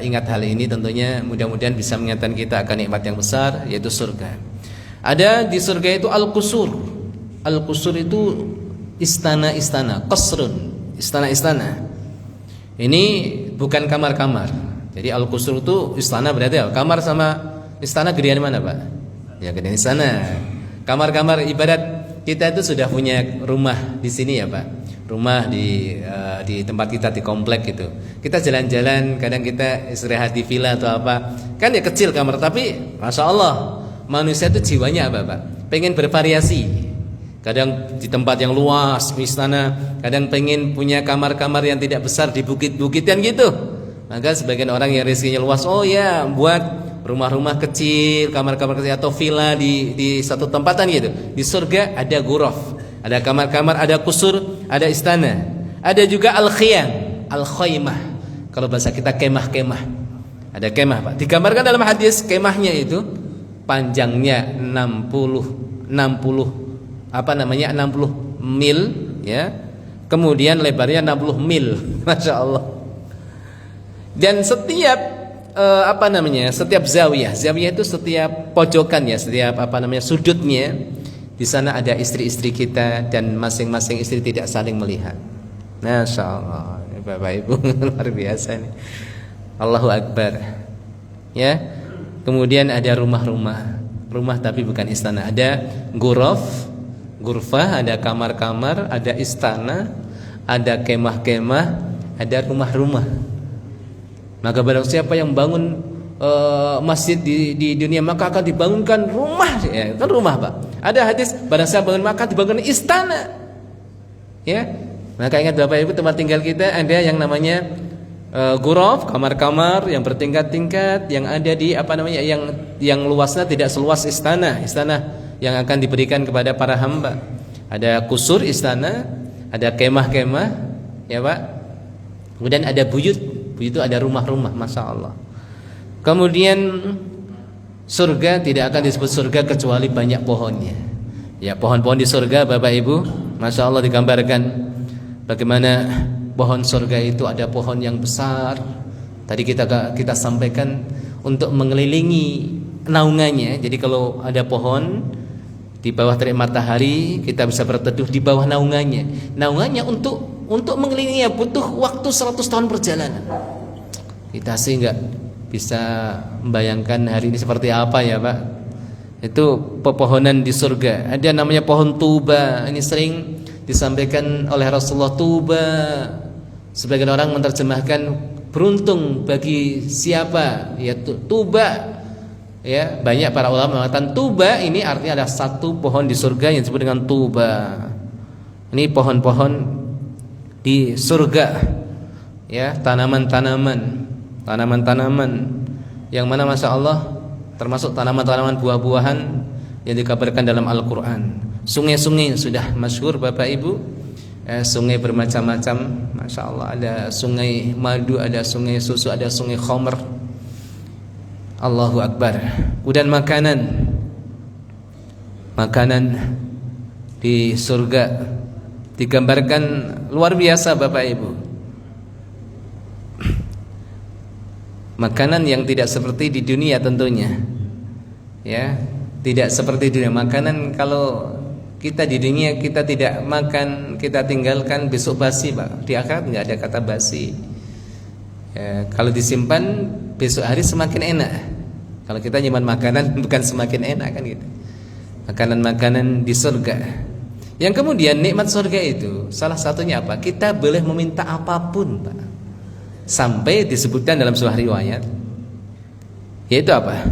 ingat hal ini tentunya mudah-mudahan bisa mengingatkan kita akan nikmat yang besar yaitu surga. Ada di surga itu al-qusur. Al-qusur itu istana-istana, qasrun, istana-istana. Ini bukan kamar-kamar. Jadi al-qusur itu istana berarti ya. Kamar sama istana gedean mana, Pak? Ya gedean istana. Kamar-kamar ibarat kita itu sudah punya rumah di sini ya, Pak. Rumah di tempat kita di komplek gitu. Kita jalan-jalan, kadang kita istirahat di villa atau apa. Kan ya kecil kamar, tapi Masya Allah manusia itu jiwanya apa Pak? Pengen bervariasi. Kadang di tempat yang luas istana, kadang pengen punya kamar-kamar yang tidak besar di bukit-bukitan gitu. Maka sebagian orang yang rezekinya luas, oh ya buat rumah-rumah kecil, kamar-kamar kecil atau villa di satu tempatan gitu. Di surga ada ghuraf, ada kamar-kamar, ada kusur, ada istana. Ada juga al-khiyam, al-khaymah. Kalau bahasa kita kemah-kemah. Ada kemah, Pak. Digambarkan dalam hadis kemahnya itu panjangnya 60 mil ya. Kemudian lebarnya 60 mil. Masya Allah. Dan setiap setiap zawiyah itu setiap pojokan ya, setiap sudutnya di sana ada istri-istri kita dan masing-masing istri tidak saling melihat. Masya Allah, Bapak Ibu luar biasa nih. Allahu Akbar. Ya. Kemudian ada rumah tapi bukan istana. Ada ghurfah, ada kamar-kamar, ada istana, ada kemah-kemah, ada rumah-rumah. Maka barang siapa yang bangun masjid di dunia maka akan dibangunkan rumah ya, kan rumah Pak. Ada hadis barang siapa bangun maka dibangun istana. Ya. Maka ingat Bapak Ibu tempat tinggal kita ada yang namanya ghuraf, kamar-kamar yang bertingkat-tingkat yang ada di yang luasnya tidak seluas istana yang akan diberikan kepada para hamba. Ada kusur istana, ada kemah-kemah ya Pak. Kemudian ada buyut itu ada rumah-rumah, Masya Allah. Kemudian surga tidak akan disebut surga kecuali banyak pohonnya. Ya pohon-pohon di surga Bapak Ibu, Masya Allah digambarkan bagaimana pohon surga itu ada pohon yang besar. Tadi kita sampaikan untuk mengelilingi naungannya. Jadi kalau ada pohon di bawah terik matahari kita bisa berteduh di bawah naungannya. Naungannya untuk mengelilinginya butuh waktu 100 tahun perjalanan. Kita sih nggak bisa membayangkan hari ini seperti apa ya Pak. Itu pepohonan di surga. Ada namanya pohon tuba. Ini sering disampaikan oleh Rasulullah. Tuba sebagian orang menerjemahkan beruntung bagi siapa ya tuba ya. Banyak para ulama mengatakan tuba ini artinya ada satu pohon di surga yang disebut dengan tuba. Ini pohon-pohon di surga ya, tanaman-tanaman yang mana Masya Allah termasuk tanaman-tanaman buah-buahan yang dikabarkan dalam Al-Quran. Sungai-sungai sudah masyhur Bapak Ibu sungai bermacam-macam, masya Allah, ada sungai madu, ada sungai susu, ada sungai khamr. Allahu Akbar. Kemudian makanan di surga digambarkan luar biasa Bapak Ibu. Makanan yang tidak seperti di dunia tentunya, ya, tidak seperti dunia. Makanan kalau kita di dunia kita tidak makan, kita tinggalkan, besok basi Pak. Di akhirat nggak ada kata basi. Ya, kalau disimpan besok hari semakin enak. Kalau kita nyimpan makanan bukan semakin enak kan gitu. Makanan-makanan di surga. Yang kemudian nikmat surga itu salah satunya apa? Kita boleh meminta apapun Pak. Sampai disebutkan dalam sebuah riwayat, yaitu apa?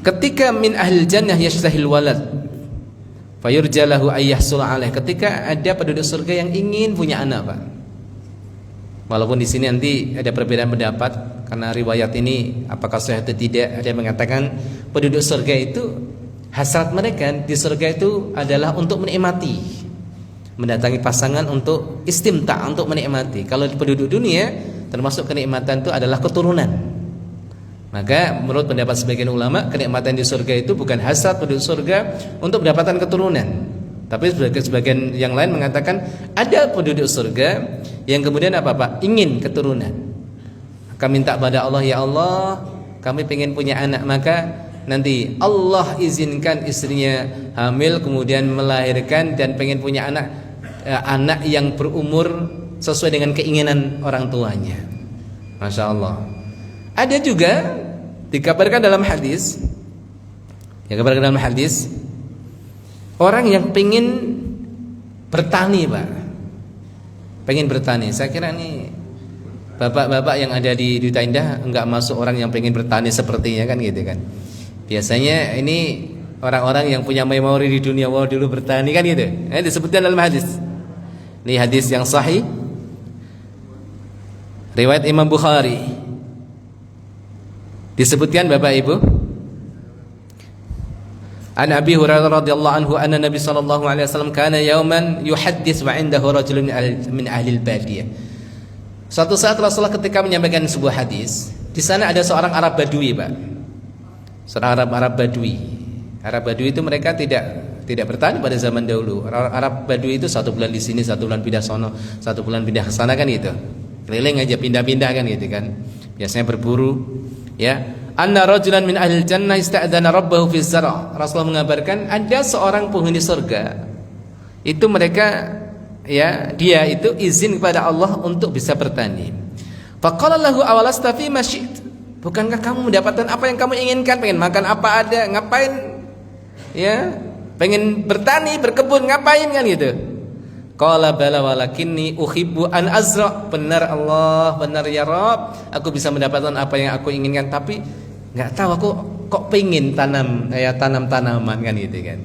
Ketika min ahlil jannah yashtahil walad fayurjalahu ayyahsul alaih. Ketika ada penduduk surga yang ingin punya anak Pak. Walaupun di sini nanti ada perbedaan pendapat karena riwayat ini apakah sahih atau tidak. Ada yang mengatakan penduduk surga itu hasrat mereka di surga itu adalah untuk menikmati, mendatangi pasangan untuk istimta, untuk menikmati. Kalau penduduk dunia termasuk kenikmatan itu adalah keturunan. Maka menurut pendapat sebagian ulama, kenikmatan di surga itu bukan hasrat penduduk surga untuk mendapatkan keturunan. Tapi sebagian yang lain mengatakan ada penduduk surga yang kemudian apa Pak? Ingin keturunan. Maka minta pada Allah, ya Allah, kami ingin punya anak. Maka nanti Allah izinkan istrinya hamil, kemudian melahirkan dan pengen punya anak yang berumur sesuai dengan keinginan orang tuanya. Masya Allah. Ada juga dikabarkan dalam hadis, orang yang pengen bertani Pak, pengen bertani. Saya kira ini bapak-bapak yang ada di Duta Indah enggak masuk orang yang pengen bertani sepertinya kan gitu kan. Biasanya ini orang-orang yang punya memori di dunia, wah dulu bertani kan gitu. Disebutkan dalam hadis. Ini hadis yang sahih, riwayat Imam Bukhari. Disebutkan Bapak Ibu, An Abi Hurairah radhiyallahu anhu anna Nabi sallallahu alaihi wasallam kana yauman yuhaddits wa indahu rajulun min ahli al-badiyah. Suatu saat Rasulullah ketika menyampaikan sebuah hadis, di sana ada seorang Arab Badui, Pak. Seorang Arab Badui. Arab Badui itu mereka tidak bertani pada zaman dahulu. Arab Badui itu 1 bulan di sini, 1 bulan pindah sono, 1 bulan pindah ke sana kan gitu. Keliling aja pindah-pindah kan gitu kan. Biasanya berburu, ya. Anna rajulan min ahlil jannah ista'dzana rabbahu fi zara'. Rasulullah mengabarkan ada seorang penghuni surga. Itu mereka, ya, dia itu izin kepada Allah untuk bisa bertani. Faqala lahu awalasta fi ma syi'ta. Bukankah kamu mendapatkan apa yang kamu inginkan? Pengen makan apa ada, ngapain? Ya, pengen bertani, berkebun, ngapain kan gitu. Qala bala walakinni uhibbu an azra. Benar Allah, benar ya Rabb, aku bisa mendapatkan apa yang aku inginkan, tapi enggak tahu aku kok pengen tanam tanaman kan gitu kan.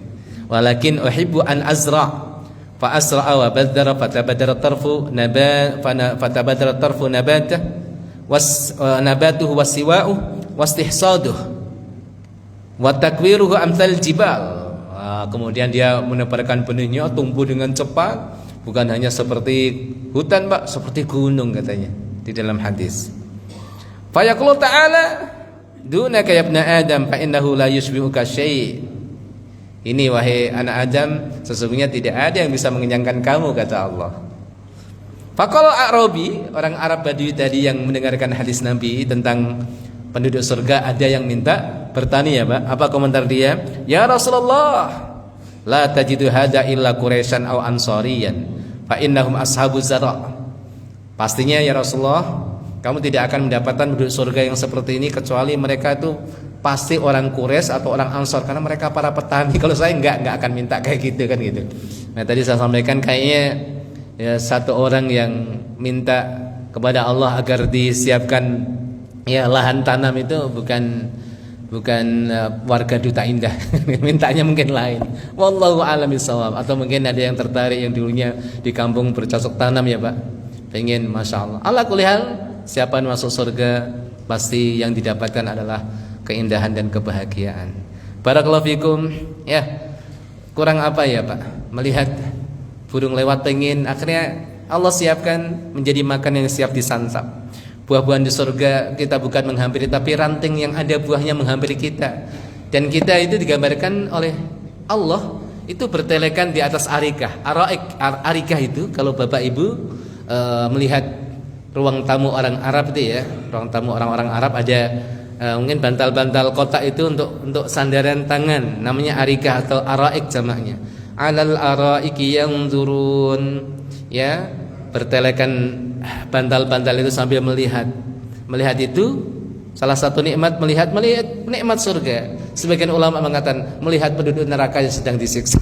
Walakin uhibbu an azra. Fa asra'a wa badara fatabadara tarfu nabat fatabadara tarfu nabatah was nabatuhu wasiwa'u wastihsaduh wa takwiruhu amsal jibal. Kemudian dia menebarkan benihnya, tumbuh dengan cepat, bukan hanya seperti hutan Pak, seperti gunung katanya di dalam hadis. Fa yaqulu ta'ala dunaka ya ibna adam fa innahu la yushbihuka syai'. Ini wahai anak Adam, sesungguhnya tidak ada yang bisa mengenyangkan kamu, kata Allah. Faqala Arabi, orang Arab Badui tadi yang mendengarkan hadis Nabi tentang penduduk surga ada yang minta bertani ya Pak. Apa komentar dia? Ya Rasulullah, la tajidu hada illa Quraisyan aw Ansariyan fa innahum ashabuz zara'. Pastinya ya Rasulullah, kamu tidak akan mendapatkan penduduk surga yang seperti ini kecuali mereka itu pasti orang Quraisy atau orang Ansar, karena mereka para petani. Kalau saya enggak akan minta kayak gitu kan gitu. Nah, tadi saya sampaikan kayaknya ya, satu orang yang minta kepada Allah agar disiapkan ya lahan tanam itu bukan warga Duta Indah. Mintanya mungkin lain. Wallahu a'lam bishawab. Atau mungkin ada yang tertarik yang dulunya di kampung bercocok tanam ya Pak. Pengen, masya Allah. Ala kulli hal, siapa yang masuk surga pasti yang didapatkan adalah keindahan dan kebahagiaan. Barakallahu fikum. Ya, kurang apa ya Pak? Melihat burung lewat pengen, akhirnya Allah siapkan menjadi makan yang siap disantap. Buah-buahan di surga kita bukan menghampiri, tapi ranting yang ada buahnya menghampiri kita. Dan kita itu digambarkan oleh Allah itu bertelekan di atas arikah. Arikah itu kalau Bapak Ibu melihat ruang tamu orang Arab itu ya, ruang tamu orang-orang Arab ada mungkin bantal-bantal kotak itu untuk sandaran tangan, namanya arikah atau araik jamaknya. Alal araiki yanzurun, ya, bertelekan bantal-bantal itu sambil melihat. Melihat itu salah satu nikmat, melihat nikmat surga. Sebagian ulama mengatakan melihat penduduk neraka yang sedang disiksa.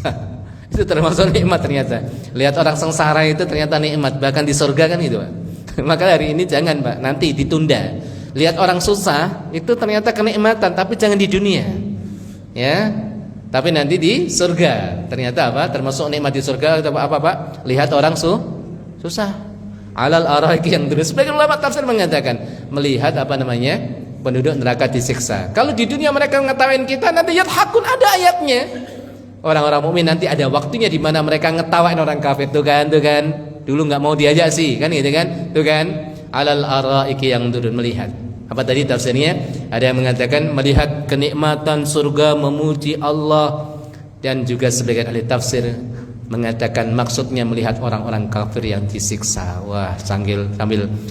Itu termasuk nikmat ternyata. Lihat orang sengsara itu ternyata nikmat, bahkan di surga kan gitu, Pak. Maka hari ini jangan, Pak, nanti ditunda. Lihat orang susah itu ternyata kenikmatan, tapi jangan di dunia. Ya. Tapi nanti di surga. Ternyata apa? Termasuk nikmat di surga apa, Pak? Lihat orang susah. Alal araiki yang terus. Sebagian ulama tafsir mengatakan melihat apa namanya? Penduduk neraka disiksa. Kalau di dunia mereka ngetawain kita, nanti yadhakun, ada ayatnya. Orang-orang mukmin nanti ada waktunya di mana mereka ngetawain orang kafir. Tuh kan. Dulu enggak mau diajak sih, kan gitu kan? Tuh kan. Alal araiki yang turun, melihat. Apa tadi tafsirnya? Ada yang mengatakan melihat kenikmatan surga, memuji Allah, dan juga sebagian ahli tafsir mengatakan maksudnya melihat orang-orang kafir yang disiksa. Wah, sambil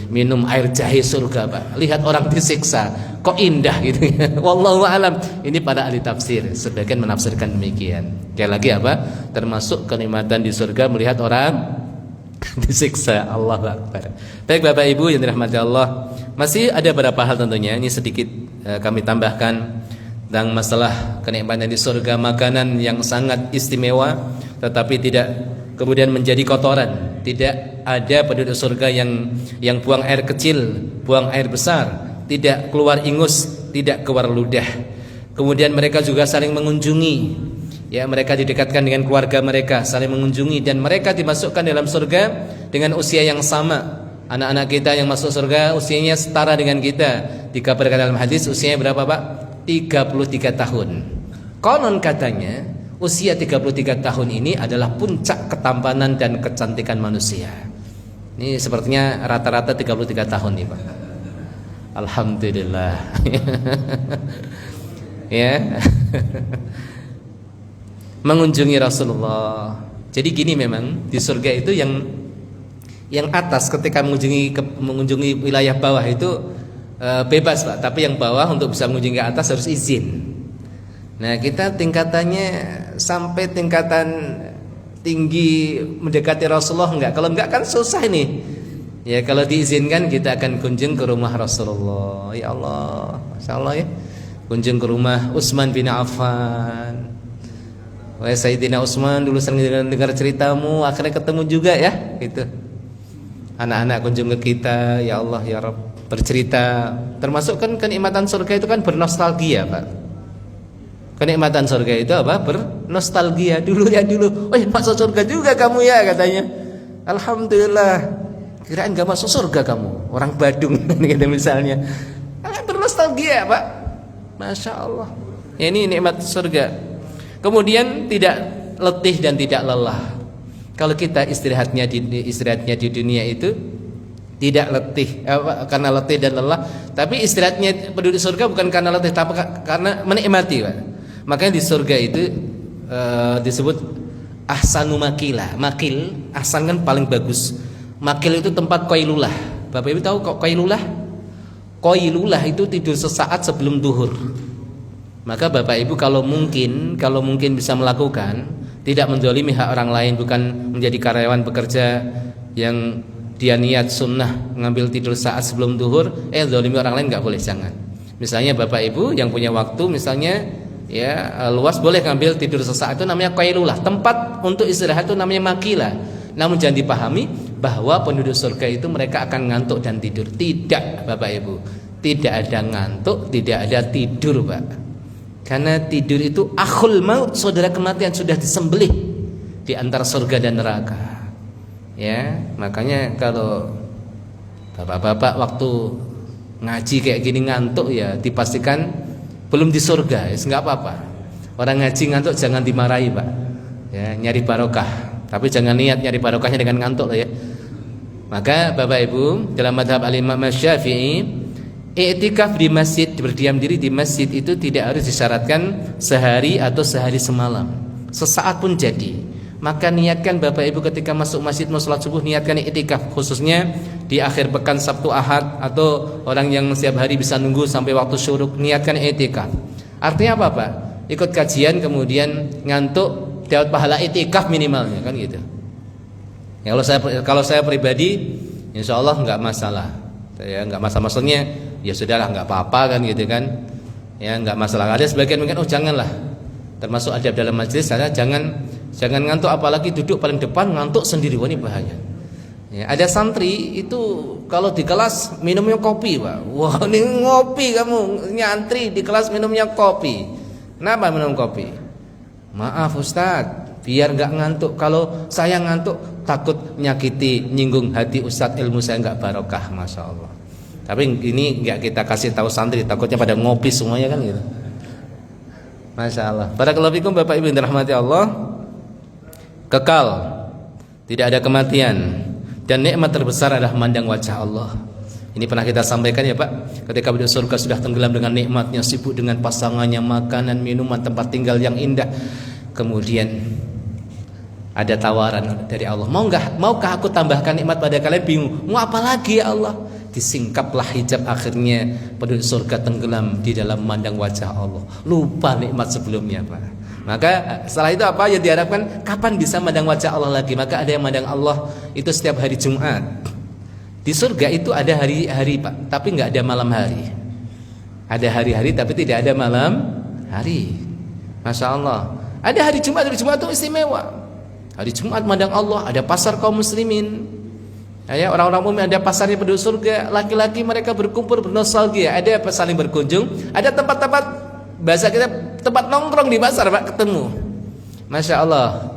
minum air jahe surga, Pak. Lihat orang disiksa, kok indah gitu ya. Wallahu a'lam. Ini para ahli tafsir, sebagian menafsirkan demikian. Sekali lagi apa? Termasuk kenikmatan di surga melihat orang disiksa. Allahu Akbar. Baik Bapak Ibu yang dirahmati Allah, masih ada beberapa hal tentunya. Ini sedikit kami tambahkan tentang masalah kenikmatan di surga, makanan yang sangat istimewa tetapi tidak kemudian menjadi kotoran. Tidak ada penduduk surga yang buang air kecil, buang air besar, tidak keluar ingus, tidak keluar ludah. Kemudian mereka juga saling mengunjungi. Ya, mereka didekatkan dengan keluarga mereka, saling mengunjungi, dan mereka dimasukkan dalam surga dengan usia yang sama. Anak-anak kita yang masuk surga usianya setara dengan kita. Dikabarkan dalam hadis usianya berapa, Pak? 33 tahun. Konon katanya usia 33 tahun ini adalah puncak ketampanan dan kecantikan manusia. Ini sepertinya rata-rata 33 tahun nih, Pak. Alhamdulillah. Ya. Mengunjungi Rasulullah. Jadi gini, memang di surga itu yang atas ketika mengunjungi wilayah bawah itu bebas, Pak. Tapi yang bawah untuk bisa mengunjungi ke atas harus izin. Nah, kita tingkatannya sampai tingkatan tinggi mendekati Rasulullah enggak? Kalau enggak kan susah ini. Ya, kalau diizinkan kita akan kunjung ke rumah Rasulullah. Ya Allah, masyaallah ya. Kunjung ke rumah Utsman bin Affan. Wahai Sayyidina Utsman, dulu sering dengar ceritamu, akhirnya ketemu juga ya, gitu. Anak-anak kunjung ke kita, ya Allah ya Rabb, bercerita. Termasuk kan kenikmatan surga itu kan bernostalgia, Pak. Kenikmatan surga itu apa? Bernostalgia. Dulu, masuk surga juga kamu ya, katanya. Alhamdulillah. Kirain gak masuk surga kamu, orang Badung gitu misalnya. Bernostalgia, Pak. Masya Allah. Ya, ini nikmat surga. Kemudian tidak letih dan tidak lelah. Kalau kita istirahatnya di dunia itu tidak letih, karena letih dan lelah. Tapi istirahatnya penduduk surga bukan karena letih, tapi karena menikmati, Pak. Makanya di surga itu disebut ahsanu makila. Makil, ahsan kan paling bagus. Makil itu tempat qailulah. Bapak Ibu tahu kok qailulah? Qailulah itu tidur sesaat sebelum duhur. Maka Bapak Ibu kalau mungkin bisa melakukan, tidak menzalimi hak orang lain, bukan menjadi karyawan bekerja yang dia niat sunnah ngambil tidur saat sebelum duhur, zalimi orang lain nggak boleh, jangan. Misalnya Bapak Ibu yang punya waktu misalnya ya luas, boleh ngambil tidur sesaat, itu namanya qailulah. Tempat untuk istirahat itu namanya makilah. Namun jangan dipahami bahwa penduduk surga itu mereka akan ngantuk dan tidur. Tidak, Bapak Ibu. Tidak ada ngantuk, tidak ada tidur, Pak. Karena tidur itu akhul maut, saudara kematian, sudah disembelih di antara surga dan neraka. Ya, makanya kalau bapak-bapak waktu ngaji kayak gini ngantuk, ya dipastikan belum di surga. Ya, enggak apa-apa. Orang ngaji ngantuk jangan dimarahi, Pak. Ya, nyari barokah. Tapi jangan niat nyari barokahnya dengan ngantuk loh ya. Maka Bapak Ibu, dalam mazhab Al-Imam Syafi'i, i'tikaf di masjid, berdiam diri di masjid itu tidak harus disyaratkan sehari atau sehari semalam. Sesaat pun jadi. Maka niatkan Bapak Ibu ketika masuk masjid mau sholat subuh, niatkan i'tikaf, khususnya di akhir pekan Sabtu Ahad, atau orang yang setiap hari bisa nunggu sampai waktu syuruk, niatkan i'tikaf. Artinya apa Pak? Ikut kajian kemudian ngantuk, dapat pahala i'tikaf minimalnya, kan gitu. Ya, kalau saya pribadi, insya Allah nggak masalah. Ya, nggak masalah, maksudnya ya sudahlah, nggak apa-apa kan gitu kan. Ya, nggak masalah. Ada sebagian mungkin janganlah. Termasuk adab dalam majelis, saya jangan ngantuk, apalagi duduk paling depan ngantuk sendiri, wah ini bahaya. Ya, ada santri itu kalau di kelas minumnya kopi, Pak. Wah, ini ngopi kamu, nyantri di kelas minumnya kopi. Kenapa minum kopi? Maaf Ustadz, biar nggak ngantuk. Kalau saya ngantuk takut nyinggung hati Ustadz, ilmu saya nggak barokah, masya Allah. Tapi ini nggak kita kasih tahu santri, takutnya pada ngopi semuanya kan gitu. Masya Allah. Barakallahu fikum Bapak Ibu yang dirahmati Allah. Kekal, tidak ada kematian, dan nikmat terbesar adalah memandang wajah Allah. Ini pernah kita sampaikan ya Pak. Ketika penduduk surga sudah tenggelam dengan nikmatnya, sibuk dengan pasangannya, makanan, minuman, tempat tinggal yang indah. Kemudian ada tawaran dari Allah, maukah aku tambahkan nikmat pada kalian? Bingung, mau apa lagi ya Allah? Disingkaplah hijab, akhirnya penduduk surga tenggelam di dalam memandang wajah Allah, lupa nikmat sebelumnya Pak. Maka setelah itu apa yang diharapkan? Kapan bisa memandang wajah Allah lagi? Maka ada yang memandang Allah itu setiap hari Jumat. Di surga itu ada hari-hari Pak, tapi nggak ada malam hari. Ada hari-hari tapi tidak ada malam hari. Masya Allah. Ada hari Jumat itu istimewa. Hari Jumat memandang Allah, ada pasar kaum muslimin. Ya, orang-orang mukmin, ada pasarnya penduduk surga. Laki-laki mereka berkumpul bernostalgia, ada saling berkunjung, ada tempat-tempat, bahasa kita tempat nongkrong di pasar Pak, ketemu. Masya Allah.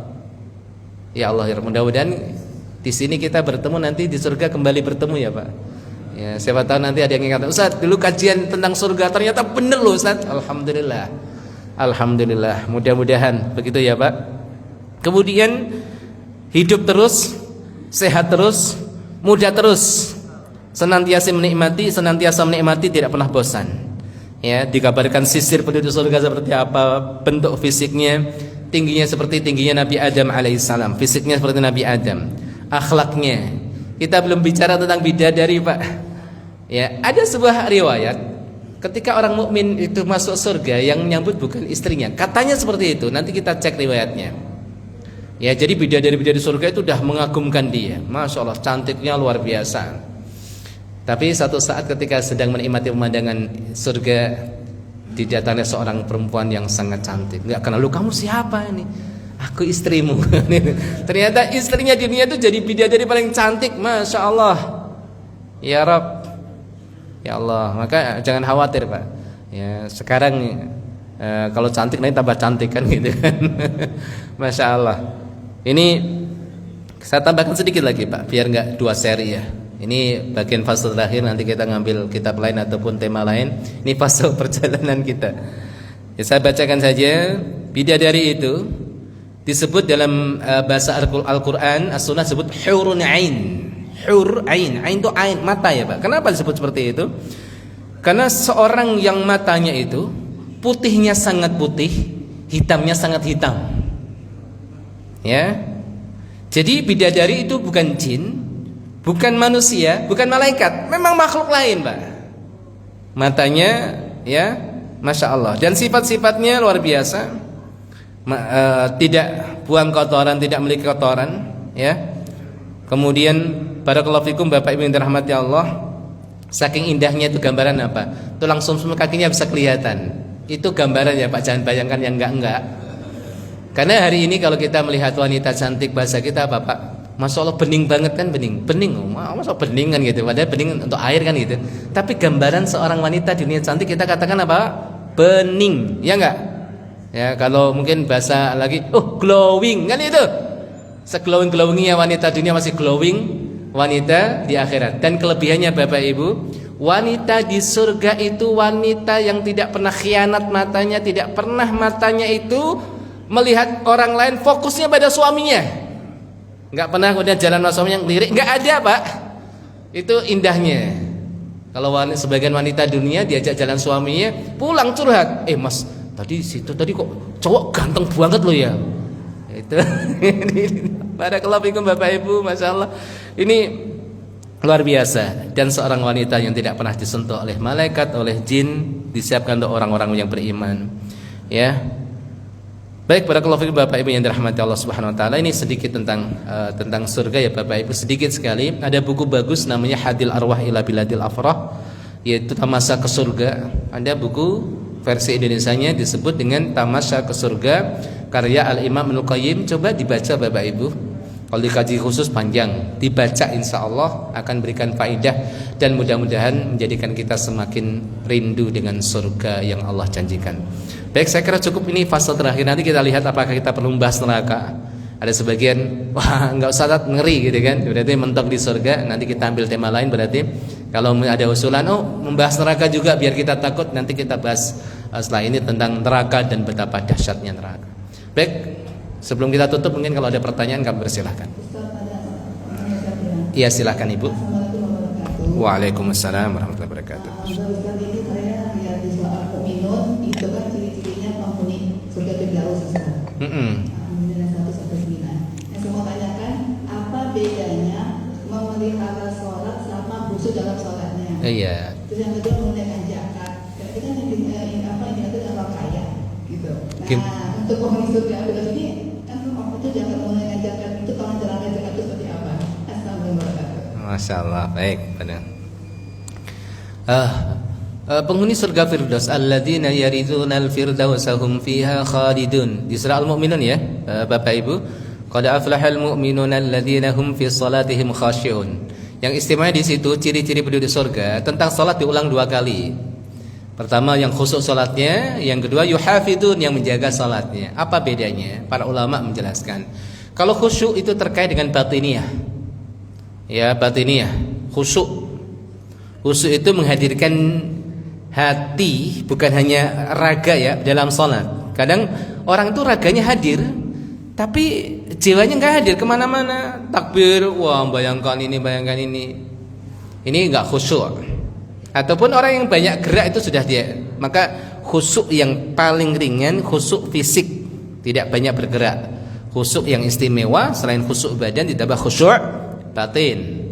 Ya Allah, ya mudah-mudahan di sini kita bertemu, nanti di surga kembali bertemu ya Pak. Ya, siapa tahu nanti ada yang ingat, Ustaz dulu kajian tentang surga ternyata bener loh Ustaz. Alhamdulillah. Alhamdulillah. Mudah-mudahan begitu ya Pak. Kemudian hidup terus, sehat terus, muda terus, senantiasa menikmati, tidak pernah bosan. Ya, dikabarkan sisir penduduk surga seperti apa, bentuk fisiknya, tingginya seperti tingginya Nabi Adam alaihissalam, fisiknya seperti Nabi Adam, akhlaknya. Kita belum bicara tentang bidadari Pak. Ya, ada sebuah riwayat ketika orang mukmin itu masuk surga, yang menyambut bukan istrinya, katanya seperti itu. Nanti kita cek riwayatnya. Ya, jadi bidadari surga itu sudah mengagumkan dia. Masya Allah, cantiknya luar biasa. Tapi satu saat ketika sedang menikmati pemandangan surga, didatangi seorang perempuan yang sangat cantik. Enggak kenal, lu kamu siapa ini? Aku istrimu. Ternyata istrinya di dunia itu jadi bidadari paling cantik. Masya Allah. Ya Rabb, ya Allah. Maka jangan khawatir Pak. Ya, sekarang kalau cantik nanti tambah cantik kan gitu kan. Masya Allah. Ini saya tambahkan sedikit lagi Pak, biar nggak 2 seri ya. Ini bagian fase terakhir, nanti kita ngambil kitab lain ataupun tema lain. Ini fase perjalanan kita. Ya, saya bacakan saja. Bidadari itu disebut dalam bahasa Al-Quran, As-Sunnah disebut hurun ain. Hur ain, ain itu ain, mata ya Pak. Kenapa disebut seperti itu? Karena seorang yang matanya itu putihnya sangat putih, hitamnya sangat hitam. Ya. Jadi bidadari itu bukan jin, bukan manusia, bukan malaikat, memang makhluk lain Pak. Matanya ya, Masya Allah. Dan sifat-sifatnya luar biasa. Tidak buang kotoran, tidak memiliki kotoran ya. Kemudian barakallahu fikum Bapak Ibu yang dirahmati Allah, saking indahnya itu gambaran apa? Tulang sumsum kakinya bisa kelihatan. Itu gambaran ya Pak, jangan bayangkan yang enggak. Karena hari ini kalau kita melihat wanita cantik, bahasa kita apa Pak? Masya Allah bening banget kan, bening, masa bening kan gitu, padahal bening untuk air kan gitu. Tapi gambaran seorang wanita di dunia cantik kita katakan apa? Bening, ya enggak? Ya, kalau mungkin bahasa lagi, glowing kan itu. Seglowing-glowingnya wanita dunia masih glowing wanita di akhirat. Dan kelebihannya Bapak Ibu, wanita di surga itu wanita yang tidak pernah khianat matanya, tidak pernah matanya itu melihat orang lain, fokusnya pada suaminya. Nggak pernah kemudian jalan sama suaminya ngelirik, nggak ada Pak. Itu indahnya. Kalau sebagian wanita dunia diajak jalan suaminya, pulang curhat, Mas tadi situ tadi kok cowok ganteng banget loh ya. Itu barakallahu fikum Bapak Ibu, Masya Allah. Ini luar biasa. Dan seorang wanita yang tidak pernah disentuh oleh malaikat, oleh jin, disiapkan untuk orang-orang yang beriman. Ya. Baik, barakallahu fikum Bapak Ibu yang dirahmati Allah Subhanahu wa taala. Ini sedikit tentang surga ya Bapak Ibu, sedikit sekali. Ada buku bagus namanya Hadil Arwah ila Biladil Afrah, yaitu Tamasya ke Surga. Ada buku versi Indonesianya disebut dengan Tamasya ke Surga karya Al-Imam Ibnu Qayyim. Coba dibaca Bapak Ibu. Kalau dikaji khusus panjang, dibaca insya Allah akan berikan faidah dan mudah-mudahan menjadikan kita semakin rindu dengan surga yang Allah janjikan. Baik, saya kira cukup ini fase terakhir. Nanti kita lihat apakah kita perlu membahas neraka. Ada sebagian, wah nggak usah, ngeri gitu kan. Berarti mentok di surga. Nanti kita ambil tema lain. Berarti kalau ada usulan, membahas neraka juga biar kita takut. Nanti kita bahas setelah ini tentang neraka dan betapa dahsyatnya neraka. Baik, sebelum kita tutup mungkin kalau ada pertanyaan kami persilahkan. Iya silahkan Ibu. Waalaikumsalam warahmatullahi wabarakatuh. Saya mau tanyakan apa bedanya memelihara sholat sama khusyuk dalam sholatnya. Iya. Terus yang kedua menunaikan zakat. Kita ini itu orang kaya, gitu. Nah untuk penghuni surga ini kan waktu itu jangan menunaikan zakat itu kalau jalankan zakat itu seperti apa? Assalamualaikum warahmatullahi wabarakatuh. Masya Allah, baik benar. Penghuni surga Firdaus, alladzina yarithunal firdausa hum fiha khalidun. Di surah Al-Mu'minun ya, Bapak Ibu. Qad aflahal mu'minuna alladzina hum fi salatihim khashi'un. Yang istimewa di situ ciri-ciri penduduk surga tentang salat diulang 2 kali. Pertama yang khusyuk salatnya, yang kedua yuhafidun yang menjaga salatnya. Apa bedanya? Para ulama menjelaskan. Kalau khusyuk itu terkait dengan batiniyah. Ya, batiniyah, khusyuk. Khusyuk itu menghadirkan hati, bukan hanya raga ya dalam sholat. Kadang orang itu raganya hadir, tapi jiwanya nggak hadir kemana-mana. Takbir, wah bayangkan ini. Ini nggak khusyuk. Ataupun orang yang banyak gerak itu sudah dia. Maka khusyuk yang paling ringan khusyuk fisik, tidak banyak bergerak. Khusyuk yang istimewa selain khusyuk badan ditambah khusyuk batin.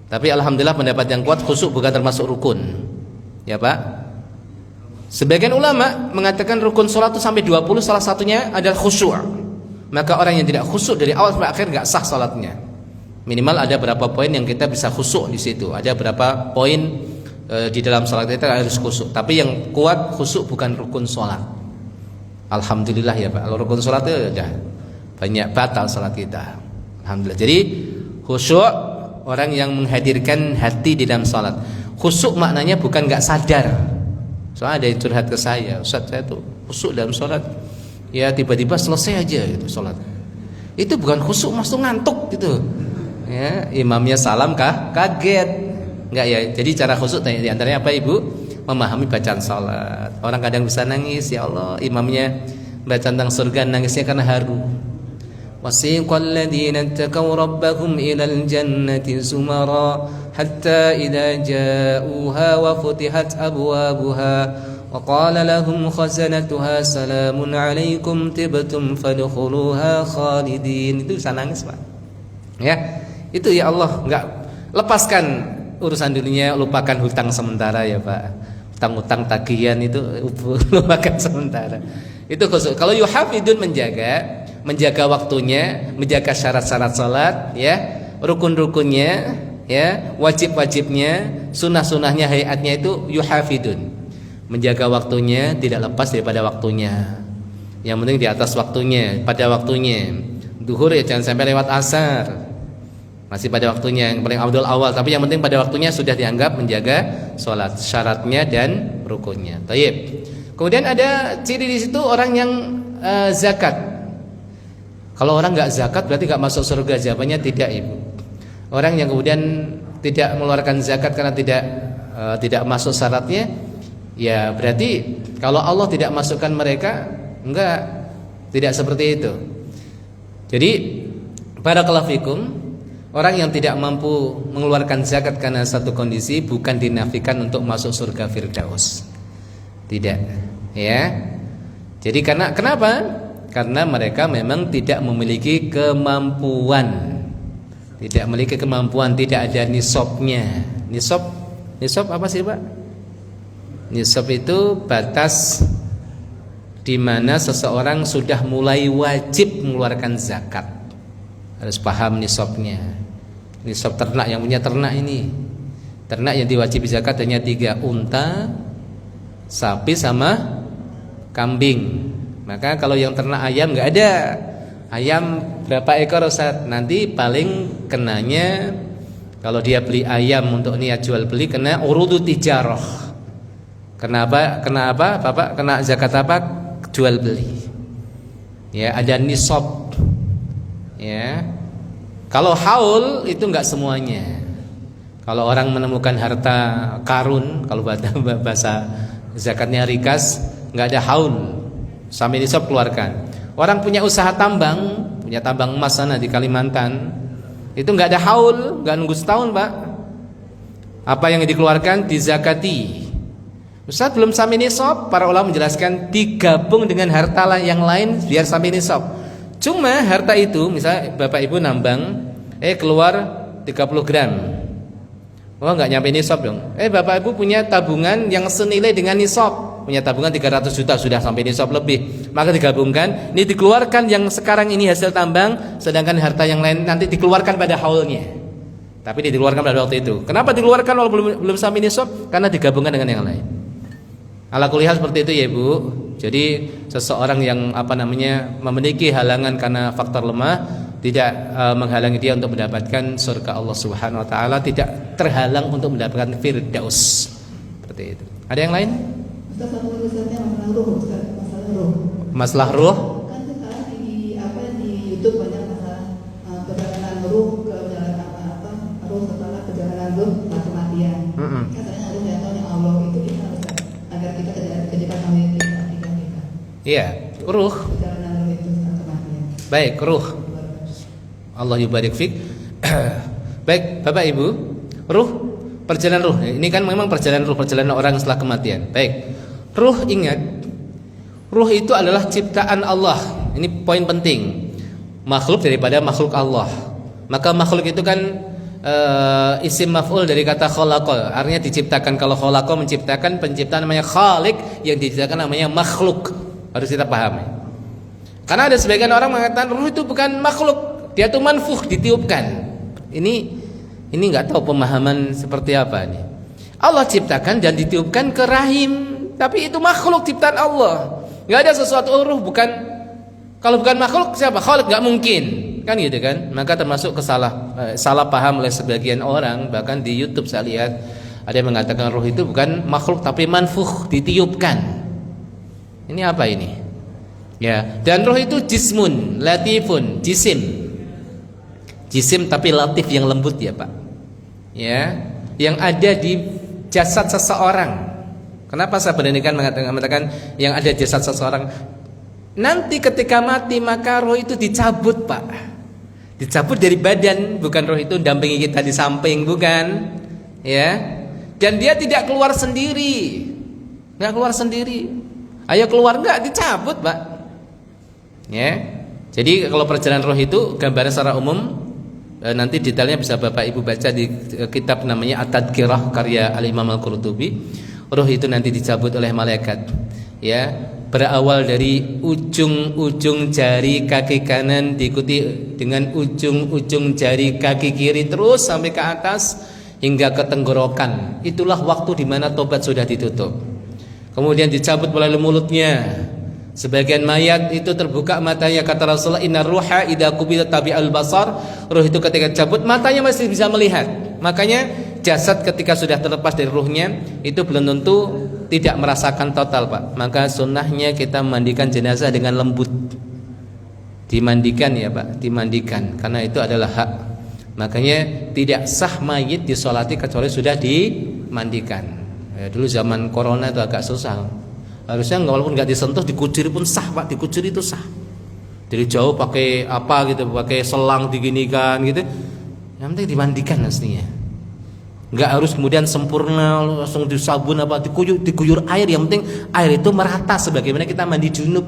Tapi alhamdulillah pendapat yang kuat khusyuk bukan termasuk rukun. Ya Pak. Sebagian ulama mengatakan rukun sholat itu sampai 20, salah satunya adalah khusyuk. Maka orang yang tidak khusyuk dari awal sampai akhir nggak sah sholatnya. Minimal ada berapa poin yang kita bisa khusyuk di situ. Ada berapa poin di dalam sholat kita harus khusyuk. Tapi yang kuat khusyuk bukan rukun sholat. Alhamdulillah ya Pak. Kalau rukun sholat itu udah banyak batal sholat kita. Alhamdulillah. Jadi khusyuk orang yang menghadirkan hati di dalam sholat. Khusyuk maknanya bukan nggak sadar. Soalnya ada yang curhat ke saya, Ustaz saya tuh khusyuk dalam sholat, ya tiba-tiba selesai aja gitu sholat. Itu bukan khusyuk, mas tuh ngantuk gitu. Ya, imamnya salam kaget, nggak ya? Jadi cara khusyuk di antaranya apa Ibu? Memahami bacaan sholat. Orang kadang bisa nangis, ya Allah, imamnya baca tentang surga nangisnya karena haru. Wasiqal ladzina taqaw rabbahum ilal jannati zumara hatta idza ja'uha wa futihat abwabuha wa qala lahum khazanatuha salamun 'alaikum tibtum fadkhuluha khalidin. Itu bisa nangis Pak. Ya, itu ya Allah, enggak lepaskan urusan dunia, lupakan hutang sementara ya Pak. Hutang-hutang tagihan itu lupakan sementara. Itu khusus. Kalau yuhafidun menjaga waktunya, menjaga syarat-syarat salat, ya, rukun-rukunnya, ya, wajib-wajibnya, sunah-sunahnya, hayatnya itu yuhafidun. Menjaga waktunya, tidak lepas daripada waktunya. Yang penting di atas waktunya, pada waktunya. Duhur ya jangan sampai lewat asar. Masih pada waktunya, yang paling afdal awal, tapi yang penting pada waktunya sudah dianggap menjaga salat, syaratnya dan rukunnya. Baik. Kemudian ada ciri di situ orang yang zakat. Kalau orang nggak zakat berarti nggak masuk surga. Jawabannya tidak Ibu. Orang yang kemudian tidak mengeluarkan zakat karena tidak masuk syaratnya, ya berarti kalau Allah tidak masukkan mereka, tidak seperti itu. Jadi Barakallahu fikum. Orang yang tidak mampu mengeluarkan zakat karena satu kondisi bukan dinafikan untuk masuk surga Firdaus. Tidak, ya. Jadi kenapa? Karena mereka memang tidak memiliki kemampuan. Tidak memiliki kemampuan, tidak ada nisabnya. Nisab apa sih, Pak? Nisab itu batas di mana seseorang sudah mulai wajib mengeluarkan zakat. Harus paham nisabnya. Nisab ternak, yang punya ternak ini. Ternak yang diwajibi zakat hanya 3, unta, sapi sama kambing. Maka kalau yang ternak ayam enggak ada. Ayam berapa ekor Ustaz? Nanti paling kenanya kalau dia beli ayam untuk niat jual beli kena urudu tijarah. Kenapa? Bapak kena zakat apa? Jual beli. Ya, ada nisab. Ya. Kalau haul itu enggak semuanya. Kalau orang menemukan harta karun, kalau bahasa zakatnya rikas, enggak ada haul. Sampai nisab keluarkan. Orang punya usaha tambang, punya tambang emas sana di Kalimantan, itu enggak ada haul, enggak nunggu setahun, Pak. Apa yang dikeluarkan dizakati. Ustaz belum sampai nisab, para ulama menjelaskan digabung dengan harta yang lain biar sampai nisab. Cuma harta itu, misalnya Bapak Ibu nambang, keluar 30 gram. Oh, enggak nyampe nisab dong. Bapak Ibu punya tabungan yang senilai dengan nisab, punya tabungan 300 juta sudah sampai nisab lebih. Maka digabungkan, ini dikeluarkan yang sekarang ini hasil tambang, sedangkan harta yang lain nanti dikeluarkan pada haulnya. Tapi dikeluarkan pada waktu itu. Kenapa dikeluarkan walau belum sampai nisab? Karena digabungkan dengan yang lain. Ala kulli hal seperti itu ya Ibu. Jadi seseorang yang memiliki halangan karena faktor lemah tidak menghalangi dia untuk mendapatkan surga Allah Subhanahu wa taala, tidak terhalang untuk mendapatkan firdaus. Seperti itu. Ada yang lain? Ustaz, satu lagi Ustaznya masalah ruh, Ustaz, masalah ruh. Masalah ruh? Kan sekarang di YouTube banyak masalah perjalanan ruh ke ruh setelah perjalanan ruh kematian. Katanya ruh yang tahu yang Allah itu kita Ustaz, agar kita kejadian sama kita. Iya, ruh. Perjalanan ruh itu kematian. Baik, ruh. Allah yubarik fik. Baik, Bapak Ibu, ruh, perjalanan ruh. Ini kan memang perjalanan ruh, perjalanan orang setelah kematian. Baik. Ruh, ingat, ruh itu adalah ciptaan Allah. Ini poin penting. Makhluk daripada makhluk Allah. Maka makhluk itu kan isim maf'ul dari kata khalaqa. Artinya diciptakan. Kalau khalaqa menciptakan, penciptaan namanya khaliq, yang diciptakan namanya makhluk. Harus kita pahami. Karena ada sebagian orang mengatakan ruh itu bukan makhluk. Dia tuh manfuh, ditiupkan. Ini nggak tahu pemahaman seperti apa nih. Allah ciptakan dan ditiupkan ke rahim, tapi itu makhluk ciptaan Allah. Nggak ada sesuatu ruh bukan. Kalau bukan makhluk siapa? Khalik, nggak mungkin, kan gitu kan? Maka termasuk salah paham oleh sebagian orang. Bahkan di YouTube saya lihat ada yang mengatakan ruh itu bukan makhluk tapi manfuh, ditiupkan. Ini apa ini? Ya, dan ruh itu jismun, latifun, jisim. Jisim tapi latif, yang lembut ya Pak. Ya, yang ada di jasad seseorang. Kenapa saya beranikan mengatakan yang ada di jasad seseorang? Nanti ketika mati maka roh itu dicabut Pak. Dicabut dari badan, bukan roh itu dampingi kita di samping, bukan. Ya. Dan dia tidak keluar sendiri. Enggak keluar sendiri. Ayo keluar, enggak, dicabut Pak. Ya. Jadi kalau perjalanan roh itu gambaran secara umum, nanti detailnya bisa Bapak Ibu baca di kitab namanya At-Tadhkirah karya Al-Imam Al-Qurtubi. Roh itu nanti dicabut oleh malaikat. Ya, berawal dari ujung-ujung jari kaki kanan diikuti dengan ujung-ujung jari kaki kiri terus sampai ke atas hingga ke tenggorokan. Itulah waktu di mana tobat sudah ditutup. Kemudian dicabut melalui mulutnya. Sebagian mayat itu terbuka matanya, kata Rasulullah, inna ruha idza qubida tabi'al basar. Ruh itu ketika cabut matanya masih bisa melihat. Makanya jasad ketika sudah terlepas dari ruhnya itu belum tentu tidak merasakan total Pak. Maka sunnahnya kita mandikan jenazah dengan lembut. Dimandikan ya Pak, dimandikan, karena itu adalah hak. Makanya tidak sah mayit disolati kecuali sudah dimandikan. Ya, dulu zaman corona itu agak susah. Harusnya walaupun nggak disentuh, dikuciri pun sah Pak, dikuciri itu sah. Dari jauh pakai apa gitu, pakai selang diginikan gitu. Yang penting dimandikan aslinya. Enggak harus kemudian sempurna langsung disabun apa diguyur air, yang penting air itu merata sebagaimana kita mandi junub.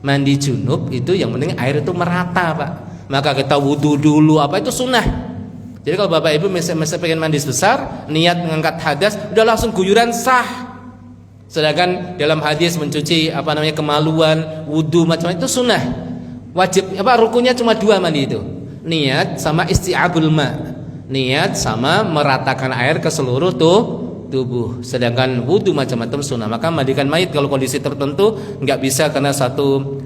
Mandi junub itu yang penting air itu merata, Pak. Maka kita wudu dulu apa itu sunnah. Jadi kalau Bapak Ibu misalnya pengen mandi besar, niat mengangkat hadas, udah langsung guyuran sah. Sedangkan dalam hadis mencuci kemaluan, wudu macam-macam itu sunnah. Wajib rukunnya cuma 2 mandi itu. Niat sama isti'abul ma. Niat sama meratakan air ke seluruh tubuh. Sedangkan wudu macam-macam sunnah. Maka mandikan mayit kalau kondisi tertentu nggak bisa karena satu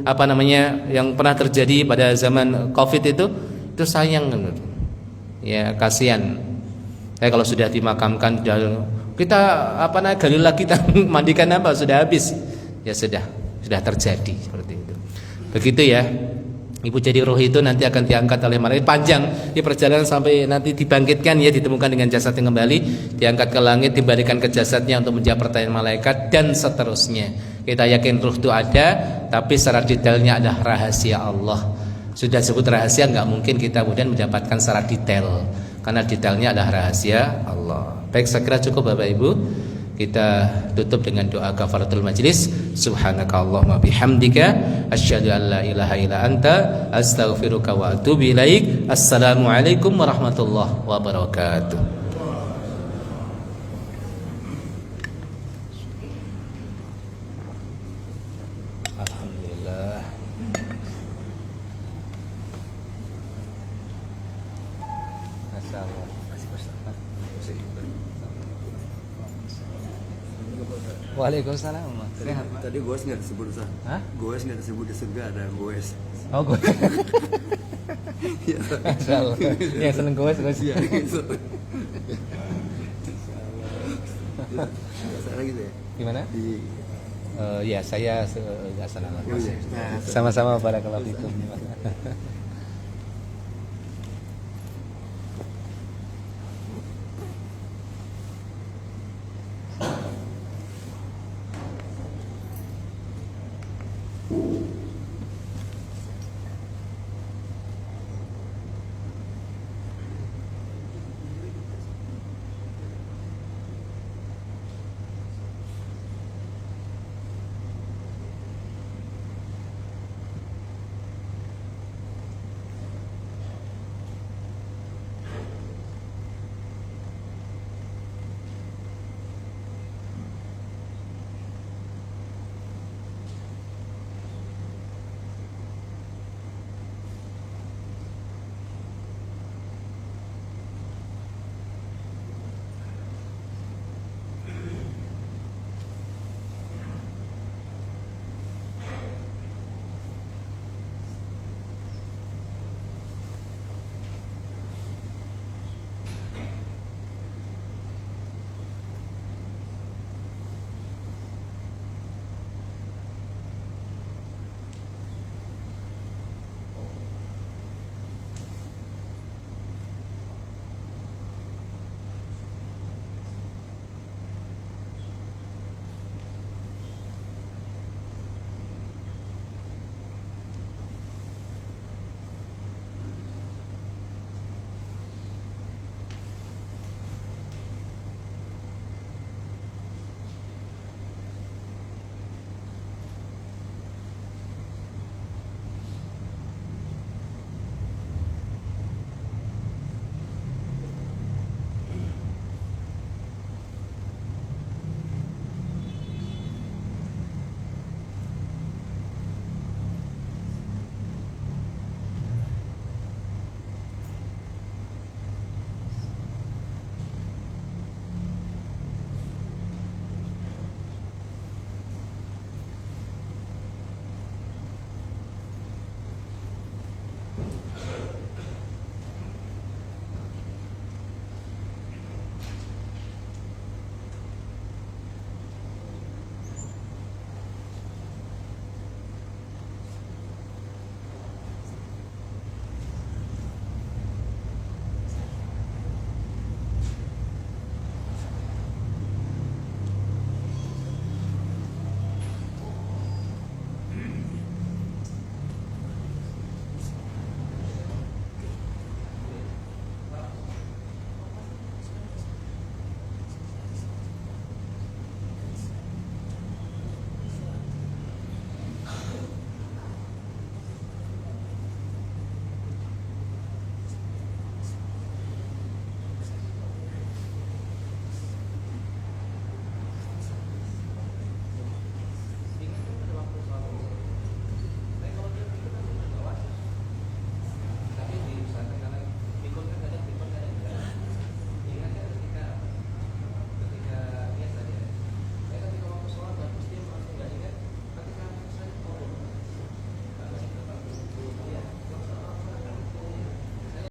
yang pernah terjadi pada zaman Covid itu sayang kan. Ya kasihan. Kalau sudah dimakamkan kita gali lagi kita mandikan sudah habis. Ya sudah terjadi seperti itu. Begitu ya. Ibu jadi roh itu nanti akan diangkat oleh malaikat, panjang di perjalanan sampai nanti dibangkitkan ya, ditemukan dengan jasadnya kembali, diangkat ke langit, dibalikan ke jasadnya untuk menjawab pertanyaan malaikat dan seterusnya. Kita yakin ruh itu ada, tapi secara detailnya ada rahasia Allah. Sudah sebut rahasia, nggak mungkin kita kemudian mendapatkan secara detail, karena detailnya adalah rahasia Allah. Baik, saya kira cukup Bapak Ibu. Kita tutup dengan doa kafaratul majlis. Subhanakallahumma bihamdika asyhadu an la ilaha illa anta astaghfiruka wa atubu ilaik. Assalamualaikum warahmatullahi wabarakatuh. Alhamdulillah. Waalaikumsalam. Tadi goes nggak disebut Ustaz? Hah? Goes nggak disebut di surga, ada goes. Oh, goes. Iya. Masyaallah. Ya seneng goes. Iya gitu. Salah gitu ya? Gimana? Ya saya nggak salah. Oh, iya. Sama-sama barakallahu fikum.